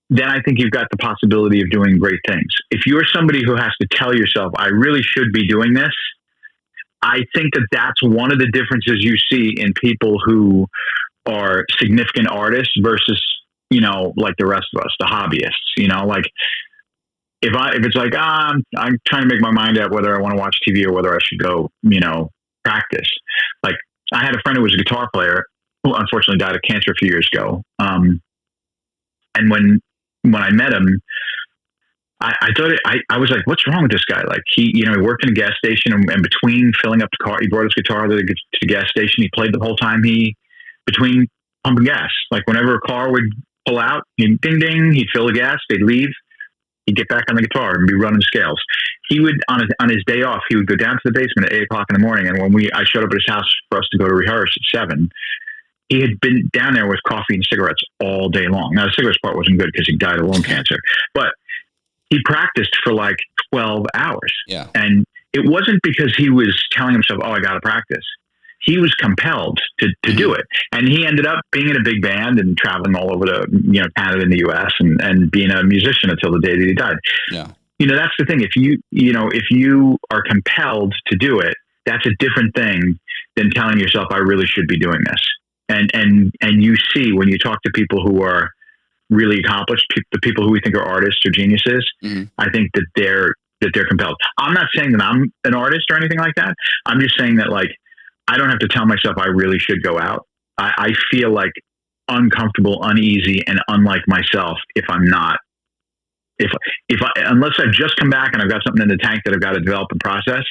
then I think you've got the possibility of doing great things. If you're somebody who has to tell yourself, I really should be doing this, I think that that's one of the differences you see in people who are significant artists versus, like the rest of us, the hobbyists, like, if it's like, I'm trying to make my mind up whether I want to watch TV or whether I should go, practice. Like I had a friend who was a guitar player who unfortunately died of cancer a few years ago. And when I met him, I thought I was like, what's wrong with this guy? Like he worked in a gas station and between filling up the car, he brought his guitar to the gas station. He played the whole time between pumping gas. Like whenever a car would pull out, he'd ding, ding, he'd fill the gas, they'd leave. He'd get back on the guitar and be running scales. He would, on his day off, he would go down to the basement at 8 o'clock in the morning. And when I showed up at his house for us to go to rehearse at 7, he had been down there with coffee and cigarettes all day long. Now the cigarettes part wasn't good because he died of lung cancer, but he practiced for like 12 hours. Yeah. And it wasn't because he was telling himself, oh, I got to practice. He was compelled to do it. And he ended up being in a big band and traveling all over Canada and the US and being a musician until the day that he died. Yeah. That's the thing. If you are compelled to do it, that's a different thing than telling yourself, I really should be doing this. And you see, when you talk to people who are really accomplished, the people who we think are artists or geniuses, I think that they're compelled. I'm not saying that I'm an artist or anything like that. I'm just saying that like, I don't have to tell myself I really should go out. I feel like uncomfortable, uneasy, and unlike myself if I'm not. If I, unless I've just come back and I've got something in the tank that I've got to develop and process,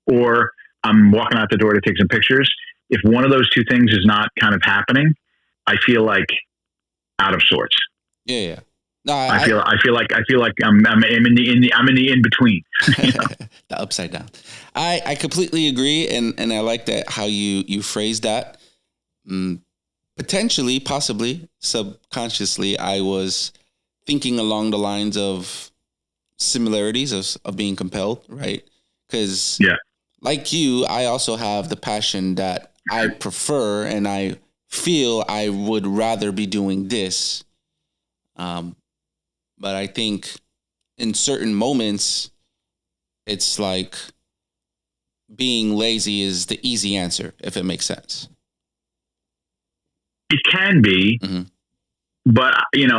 or I'm walking out the door to take some pictures. If one of those two things is not kind of happening, I feel like out of sorts. Yeah, yeah. No, I feel like I'm in the in between. You know? The upside down. I completely agree, and I like that how you phrased that. Potentially, possibly, subconsciously, I was thinking along the lines of similarities of being compelled, right? Because like you, I also have the passion that I prefer, and I feel I would rather be doing this. But I think in certain moments, it's like being lazy is the easy answer, if it makes sense. It can be, but and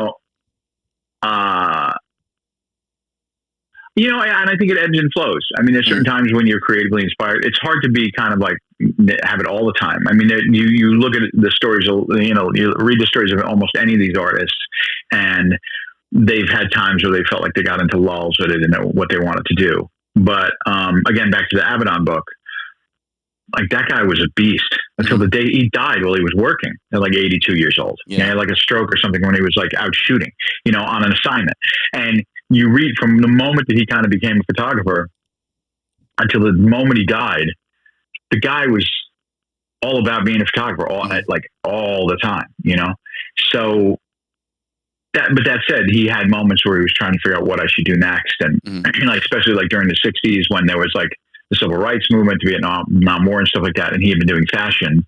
I think it ebbs and flows. I mean, there's certain times when you're creatively inspired. It's hard to be kind of like have it all the time. I mean, you look at the stories, you read the stories of almost any of these artists, and they've had times where they felt like they got into lulls or they didn't know what they wanted to do. But again, back to the Abaddon book, like that guy was a beast until the day he died while he was working at like 82 years old. Yeah. He had like a stroke or something when he was like out shooting, on an assignment. And you read from the moment that he kind of became a photographer until the moment he died, the guy was all about being a photographer all the time, So but that said, he had moments where he was trying to figure out what I should do next. And especially like during the 60s when there was like the civil rights movement, the Vietnam War and stuff like that. And he had been doing fashion.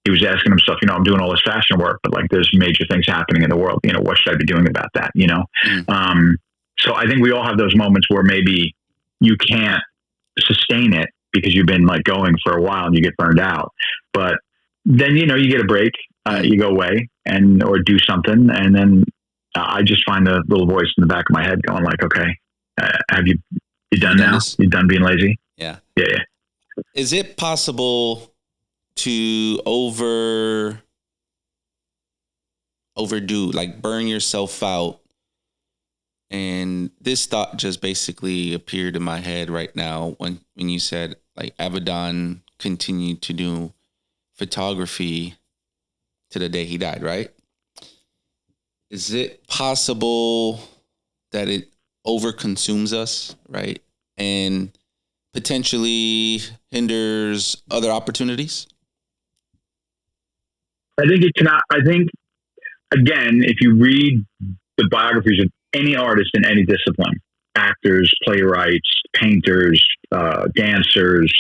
He was asking himself, I'm doing all this fashion work, but like there's major things happening in the world. What should I be doing about that? So I think we all have those moments where maybe you can't sustain it because you've been like going for a while and you get burned out. But then, you get a break, you go away or do something. And then I just find a little voice in the back of my head going like, okay, have you done now? This? You done being lazy? Yeah. Yeah. Is it possible to overdo, like burn yourself out? And this thought just basically appeared in my head right now when you said like Abaddon continued to do photography to the day he died, right? Is it possible that it overconsumes us, right? And potentially hinders other opportunities? I think it cannot. I think, again, if you read the biographies of any artist in any discipline, actors, playwrights, painters, dancers,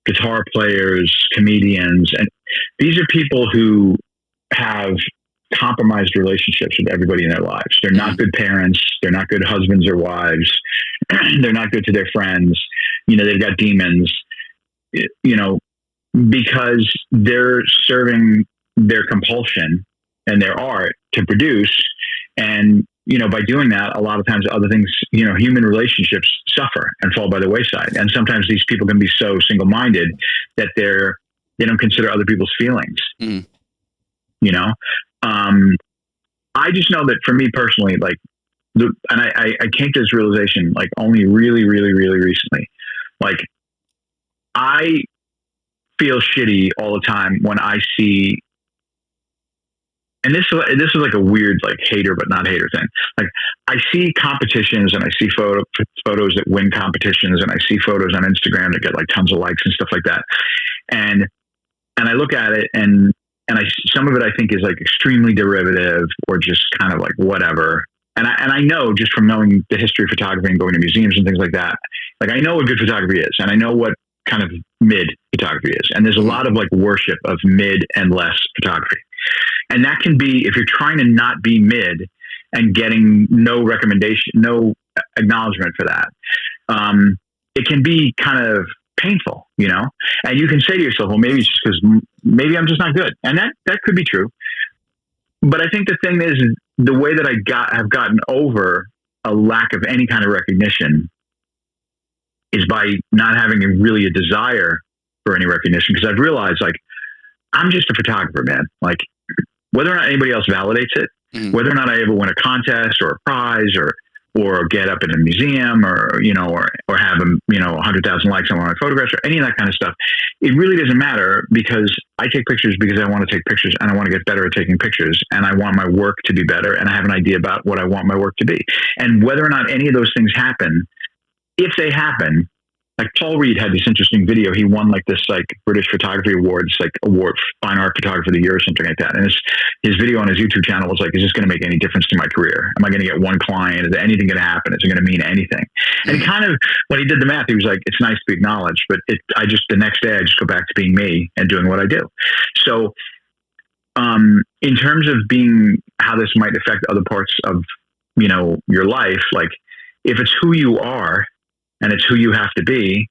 guitar players, comedians, and these are people who have compromised relationships with everybody in their lives. They're not good parents. They're not good husbands or wives. They're not good to their friends. They've got demons, because they're serving their compulsion and their art to produce. And, by doing that, a lot of times other things, human relationships suffer and fall by the wayside. And sometimes these people can be so single-minded that they don't consider other people's feelings. I just know that for me personally, like, I came to this realization like only really, really, really recently. Like, I feel shitty all the time when I see, and this is like a weird like hater but not hater thing. Like, I see competitions and I see photos that win competitions, and I see photos on Instagram that get like tons of likes and stuff like that. And I look at it and some of it I think is like extremely derivative or just kind of like whatever. And I know just from knowing the history of photography and going to museums and things like that, like I know what good photography is, and I know what kind of mid photography is. And there's a lot of like worship of mid and less photography. And that can be, if you're trying to not be mid and getting no recommendation, no acknowledgement for that, it can be kind of painful, and you can say to yourself, well, maybe it's just because maybe I'm just not good. And that could be true. But I think the thing is the way that I have gotten over a lack of any kind of recognition is by not having really a desire for any recognition. Because I've realized, like, I'm just a photographer, man. Like, whether or not anybody else validates it, whether or not I ever win a contest or a prize or get up in a museum or, you know, or have, 100,000 likes on one of my photographs or any of that kind of stuff, it really doesn't matter, because I take pictures because I want to take pictures and I want to get better at taking pictures, and I want my work to be better, and I have an idea about what I want my work to be. And whether or not any of those things happen, if they happen, like Paul Reed had this interesting video. He won like this like British Photography Awards, like award, Fine Art Photographer of the Year or something like that. And his video on his YouTube channel was like, is this going to make any difference to my career? Am I going to get one client? Is anything going to happen? Is it going to mean anything? And he kind of, when he did the math, he was like, it's nice to be acknowledged, but the next day I just go back to being me and doing what I do. So, in terms of being, how this might affect other parts of, you know, your life, like if it's who you are, and it's who you have to be,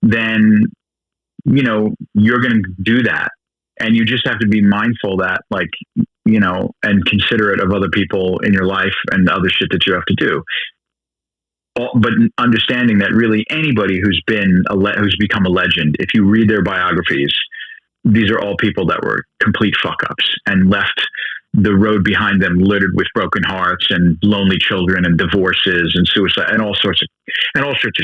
then, you know, you're going to do that. And you just have to be mindful that, like, you know, and considerate of other people in your life and other shit that you have to do. But understanding that really anybody who's become a legend, if you read their biographies, these are all people that were complete fuck ups and left the road behind them littered with broken hearts and lonely children and divorces and suicide and all sorts of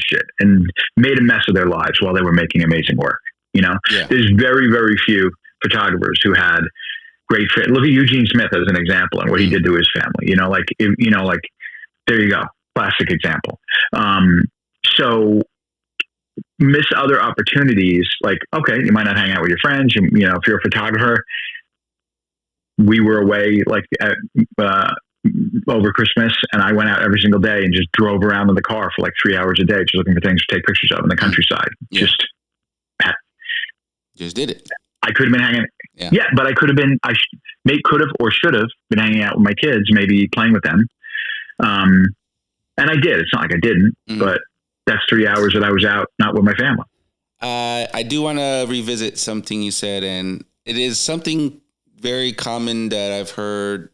shit, and made a mess of their lives while they were making amazing work. You know, There's very, very few photographers who had great fit. Look at Eugene Smith as an example and what he did to his family. You know, like there you go, classic example. So miss other opportunities. Like, okay, you might not hang out with your friends. You know, if you're a photographer. We were away like over Christmas, and I went out every single day and just drove around in the car for like 3 hours a day, just looking for things to take pictures of in the countryside. Yeah. Just did it. I could have been hanging. Yeah, but I could have been. Could have or should have been hanging out with my kids, maybe playing with them. And I did. It's not like I didn't, but that's 3 hours that I was out, not with my family. I do want to revisit something you said, and it is something very common that I've heard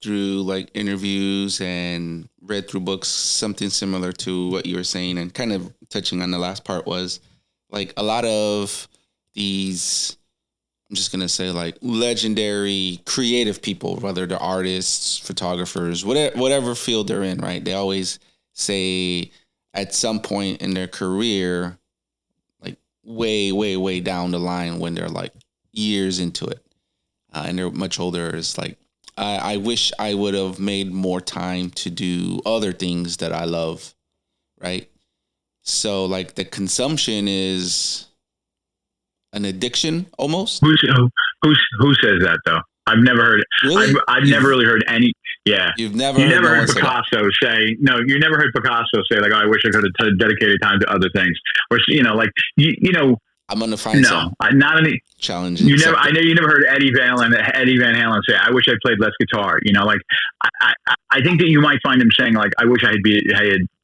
through like interviews and read through books, something similar to what you were saying, and kind of touching on the last part was like a lot of these, I'm just going to say like legendary creative people, whether they're artists, photographers, whatever field they're in, right? They always say at some point in their career, like way, way, way down the line when they're like years into it, and they're much older, is like, I wish I would have made more time to do other things that I love, right? So like the consumption is an addiction almost. Who says that though? I've never heard it. Really? I've never really heard any. Yeah. You've never heard Picasso say, no, you never heard Picasso say like, oh, I wish I could have dedicated time to other things. Or, you know, like, you know, I'm going to find not any challenging. I know you never heard Eddie Van Halen say, I wish I played less guitar. You know, like, I think that you might find him saying like, I wish I had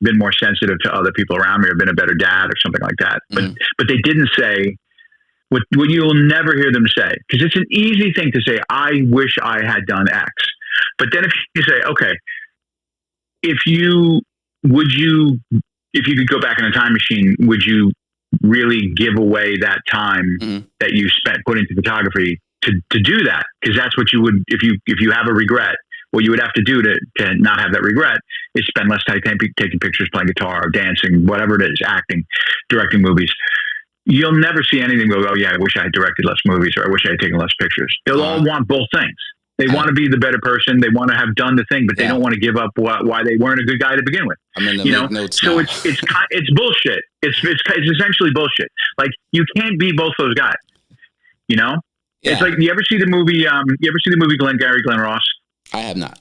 been more sensitive to other people around me or been a better dad or something like that. But they didn't say what you'll never hear them say, because it's an easy thing to say, I wish I had done X. But then if you say, okay, if you could go back in a time machine, would you really give away that time that you spent put into photography to do that? Because that's what you would, if you have a regret, what you would have to do to not have that regret is spend less time taking pictures, playing guitar, dancing, whatever it is, acting, directing movies. You'll never see anything go, oh yeah, I wish I had directed less movies, or I wish I had taken less pictures. They'll all want both things. They want to be the better person. They want to have done the thing, but they don't want to give up why they weren't a good guy to begin with. I'm going to make notes so now. it's bullshit. It's essentially bullshit. Like, you can't be both those guys. You know, it's like, you ever see the movie Glengarry Glen Ross? I have not.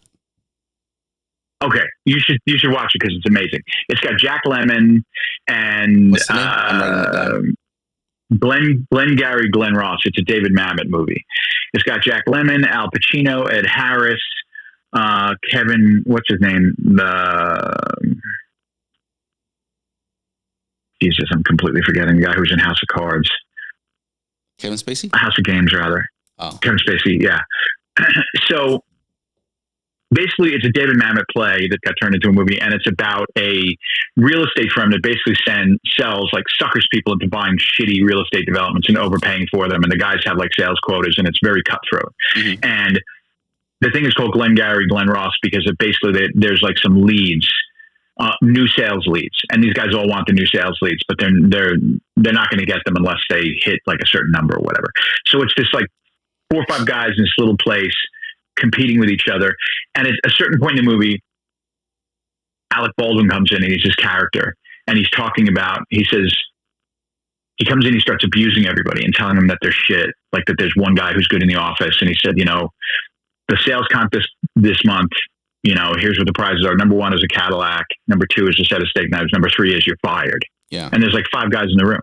Okay, you should watch it because it's amazing. It's got Jack Lemmon and What's the name? I'm writing it down. Glengarry Glen Ross. It's a David Mamet movie. It's got Jack Lemmon, Al Pacino, Ed Harris, Kevin, what's his name? Jesus, I'm completely forgetting the guy who's in House of Cards. Kevin Spacey? House of Games, rather. Oh. Kevin Spacey, yeah. So basically it's a David Mamet play that got turned into a movie, and it's about a real estate firm that basically sells, like, suckers people into buying shitty real estate developments and overpaying for them. And the guys have like sales quotas, and it's very cutthroat. Mm-hmm. And the thing is called Glengarry Glen Ross because it basically there's like some leads, new sales leads, and these guys all want the new sales leads, but they're not going to get them unless they hit like a certain number or whatever. So it's this like 4 or 5 guys in this little place competing with each other. And at a certain point in the movie, Alec Baldwin comes in and he's this character, and he's talking about, he says, he comes in, he starts abusing everybody and telling them that they're shit. Like that there's one guy who's good in the office, and he said, the sales contest this month, here's what the prizes are. Number 1 is a Cadillac. Number 2 is a set of steak knives. Number 3 is you're fired. Yeah. And there's like 5 guys in the room.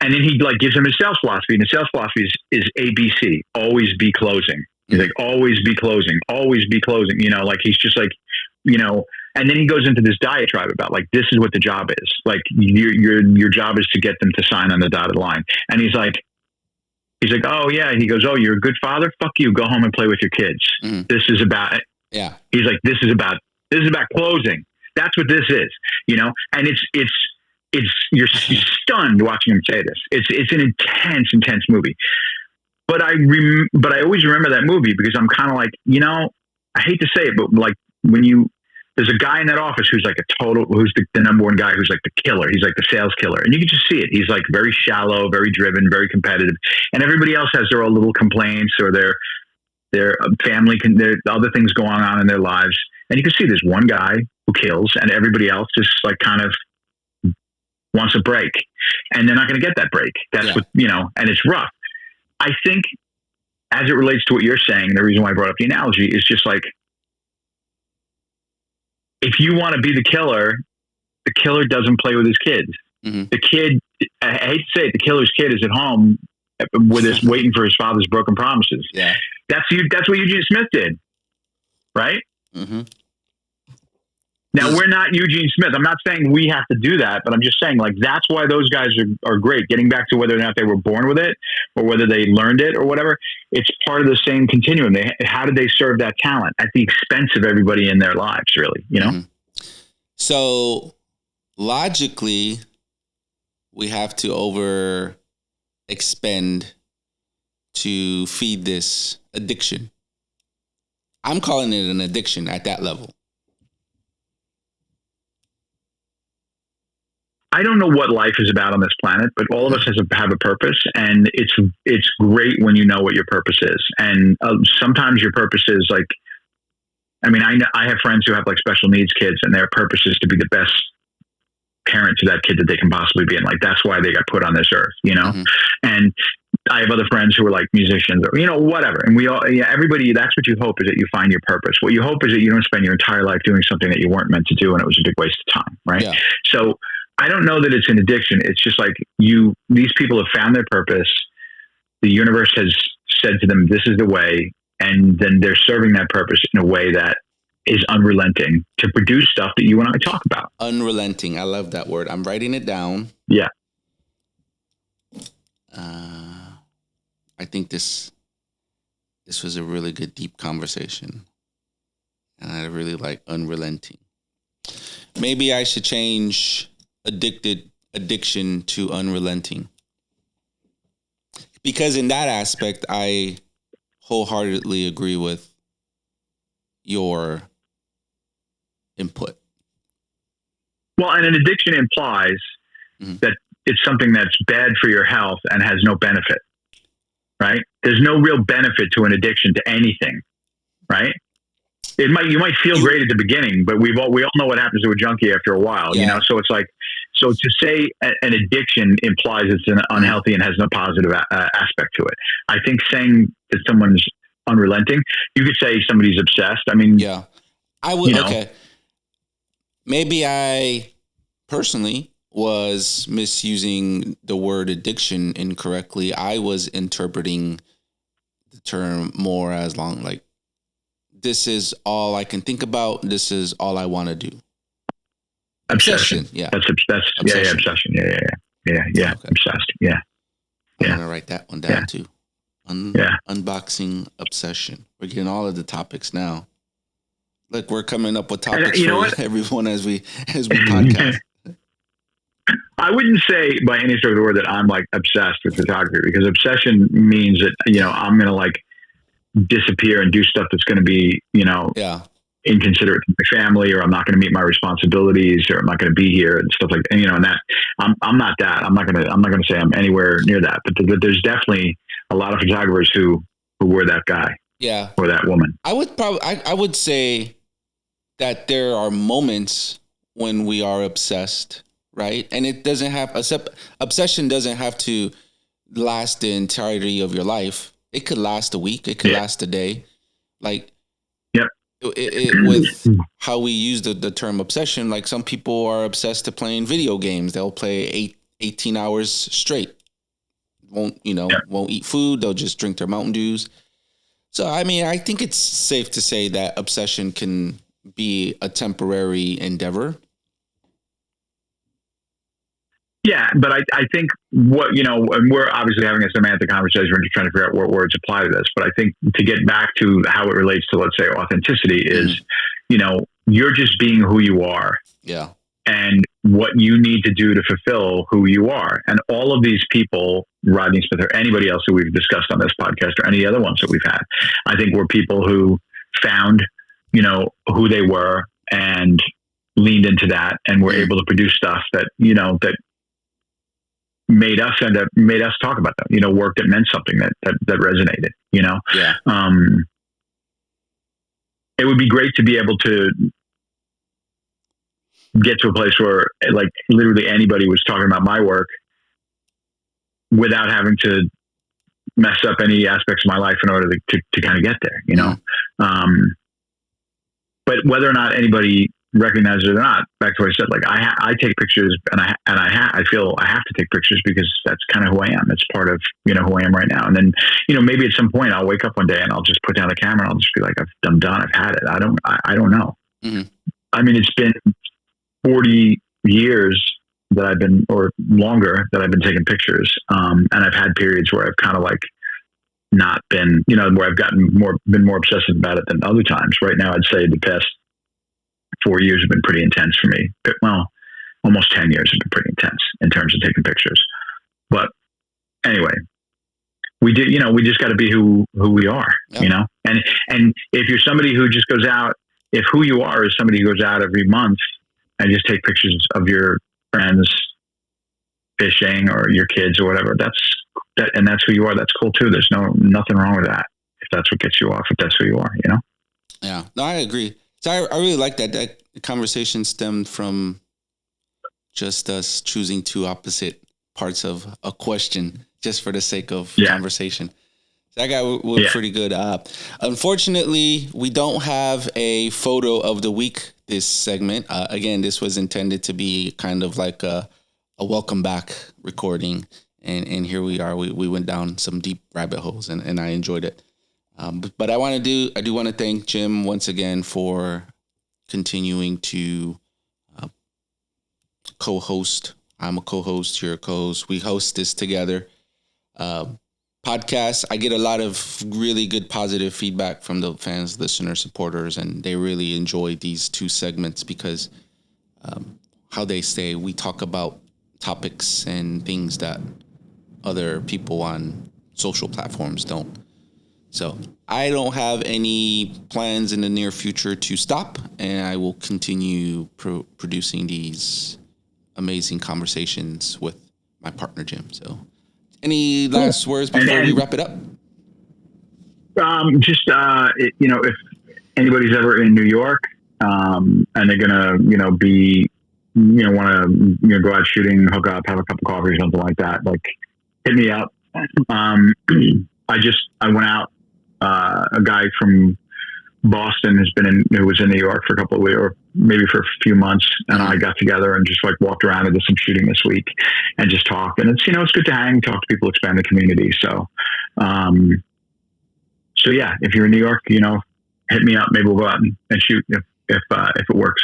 And then he like gives them his sales philosophy, and the sales philosophy is ABC, always be closing. He's like, always be closing, always be closing. Like he's just like, and then he goes into this diatribe about like, this is what the job is. Like your job is to get them to sign on the dotted line. And he's like, oh yeah. He goes, oh, you're a good father. Fuck you. Go home and play with your kids. Mm-hmm. This is about it. Yeah. He's like, this is about closing. That's what this is, and you're stunned watching him say this. It's an intense movie. But I always remember that movie because I'm kind of like, I hate to say it, but like there's a guy in that office who's like who's the number one guy, who's like the killer. He's like the sales killer. And you can just see it. He's like very shallow, very driven, very competitive. And everybody else has their own little complaints or their family, their other things going on in their lives. And you can see there's one guy who kills, and everybody else just like kind of wants a break. And they're not going to get that break. That's what, and it's rough. I think as it relates to what you're saying, the reason why I brought up the analogy is just like, if you want to be the killer doesn't play with his kids. Mm-hmm. The kid, I hate to say it, the killer's kid is at home with his waiting for his father's broken promises. Yeah. That's what Eugene Smith did. Right? Mm-hmm. Now, we're not Eugene Smith. I'm not saying we have to do that, but I'm just saying, like, that's why those guys are great. Getting back to whether or not they were born with it or whether they learned it or whatever, it's part of the same continuum. How did they serve that talent at the expense of everybody in their lives, really, Mm-hmm. So, logically, we have to over expend to feed this addiction. I'm calling it an addiction at that level. I don't know what life is about on this planet, but all of us have a purpose, and it's great when you know what your purpose is. And sometimes your purpose is like, I have friends who have like special needs kids, and their purpose is to be the best parent to that kid that they can possibly be. And like, that's why they got put on this earth, Mm-hmm. And I have other friends who are like musicians or, whatever. And we all, everybody, that's what you hope, is that you find your purpose. What you hope is that you don't spend your entire life doing something that you weren't meant to do, and it was a big waste of time. Right. Yeah. So I don't know that it's an addiction. It's just like these people have found their purpose. The universe has said to them, this is the way. And then they're serving that purpose in a way that is unrelenting to produce stuff that you and I talk about. Unrelenting. I love that word. I'm writing it down. Yeah. I think this was a really good, deep conversation. And I really like unrelenting. Maybe I should change addiction to unrelenting, because in that aspect I wholeheartedly agree with your input. Well, and an addiction implies Mm-hmm. that it's something that's bad for your health and has no benefit, right? There's no real benefit to an addiction to anything, right? You might feel great at the beginning, but we all know what happens to a junkie after a while, So it's like, so to say an addiction implies it's an unhealthy and has no positive aspect to it. I think saying that someone's unrelenting, you could say somebody's obsessed. Yeah, I would. Okay, maybe I personally was misusing the word addiction incorrectly. I was interpreting the term more as like, this is all I can think about. This is all I want to do. Obsession. Yeah. That's obsession. Yeah. Obsession. Yeah. Okay. Obsessed. Yeah. I'm going to write that one down too. Unboxing obsession. We're getting all of the topics now. Look, we're coming up with topics for everyone as we podcast. I wouldn't say by any sort of the word that I'm like obsessed with photography, because obsession means that, I'm going to like disappear and do stuff that's going to be, inconsiderate to my family, or I'm not going to meet my responsibilities, or I'm not going to be here and stuff like that. And that I'm not that. I'm not going to say I'm anywhere near that, but there's definitely a lot of photographers who were that guy. Yeah. Or that woman. I would say that there are moments when we are obsessed, right? And it doesn't have obsession doesn't have to last the entirety of your life. It could last a week. It could last a day. Like, with how we use the term obsession, like some people are obsessed to playing video games. They'll play 18 hours straight. Won't eat food. They'll just drink their Mountain Dews. So, I mean, I think it's safe to say that obsession can be a temporary endeavor. Yeah, but I think and we're obviously having a semantic conversation. We're just trying to figure out what words apply to this. But I think to get back to how it relates to, let's say, authenticity is, you're just being who you are. Yeah. And what you need to do to fulfill who you are. And all of these people, Rodney Smith or anybody else who we've discussed on this podcast or any other ones that we've had, I think were people who found, who they were and leaned into that and were able to produce stuff that, that made us talk about them, work that meant something that resonated, Yeah. It would be great to be able to get to a place where like literally anybody was talking about my work without having to mess up any aspects of my life in order to kind of get there, but whether or not anybody recognizes it or not, back to what I said, like I take pictures and I feel I have to take pictures because that's kind of who I am. It's part of, who I am right now. And then, maybe at some point I'll wake up one day and I'll just put down the camera and I'll just be like, I'm done. I've had it. I don't know. Mm-hmm. I mean, it's been 40 years that I've been, or longer, that I've been taking pictures. And I've had periods where I've kind of like not been, where I've been more obsessive about it than other times. Right now, I'd say the past 4 years have been pretty intense for me. Well, almost 10 years have been pretty intense in terms of taking pictures. But anyway, we just got to be who we are, and if you're somebody who just goes out, if who you are is somebody who goes out every month and just take pictures of your friends fishing or your kids or whatever, and that's who you are. That's cool too. There's nothing wrong with that. If that's what gets you off, if that's who you are, Yeah, no, I agree. So I really like that. That conversation stemmed from just us choosing two opposite parts of a question just for the sake of conversation. So that got pretty good. Unfortunately, we don't have a photo of the week this segment. Again, this was intended to be kind of like a welcome back recording. And here we are. We went down some deep rabbit holes and I enjoyed it. But I do want to thank Jim once again for continuing to co-host. I'm a co-host, you're a co-host. We host this together. Podcast. I get a lot of really good positive feedback from the fans, listeners, supporters, and they really enjoy these two segments because how they say we talk about topics and things that other people on social platforms don't. So I don't have any plans in the near future to stop, and I will continue producing these amazing conversations with my partner, Jim. So any last words before we wrap it up? If anybody's ever in New York, and they're going to, be, want to, go out shooting, hook up, have a cup of coffee or something like that, like hit me up. I went out, a guy from Boston who was in New York for a couple of weeks, or maybe for a few months, and I got together and just like walked around and did some shooting this week and just talk. And it's, it's good to hang, talk to people, expand the community. So yeah, if you're in New York, hit me up. Maybe we'll go out and shoot if it works.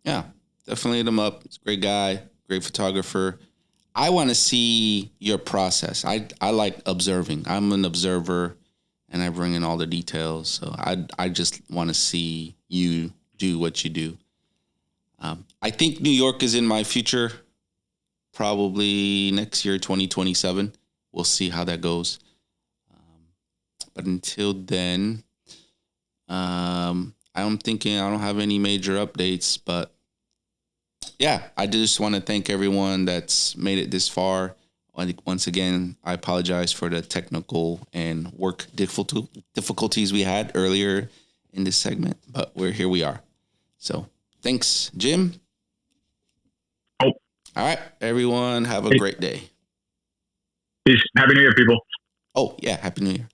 Yeah, definitely hit him up. He's a great guy, great photographer. I want to see your process. I like observing. I'm an observer, and I bring in all the details. So I just want to see you do what you do. I think New York is in my future. Probably next year, 2027. We'll see how that goes. But until then, I'm thinking I don't have any major updates. But yeah, I just want to thank everyone that's made it this far. Once again, I apologize for the technical and work difficulties we had earlier in this segment, but here we are. So thanks, Jim. Oh. All right, everyone, have a great day. Peace. Happy New Year, people. Oh, yeah, Happy New Year.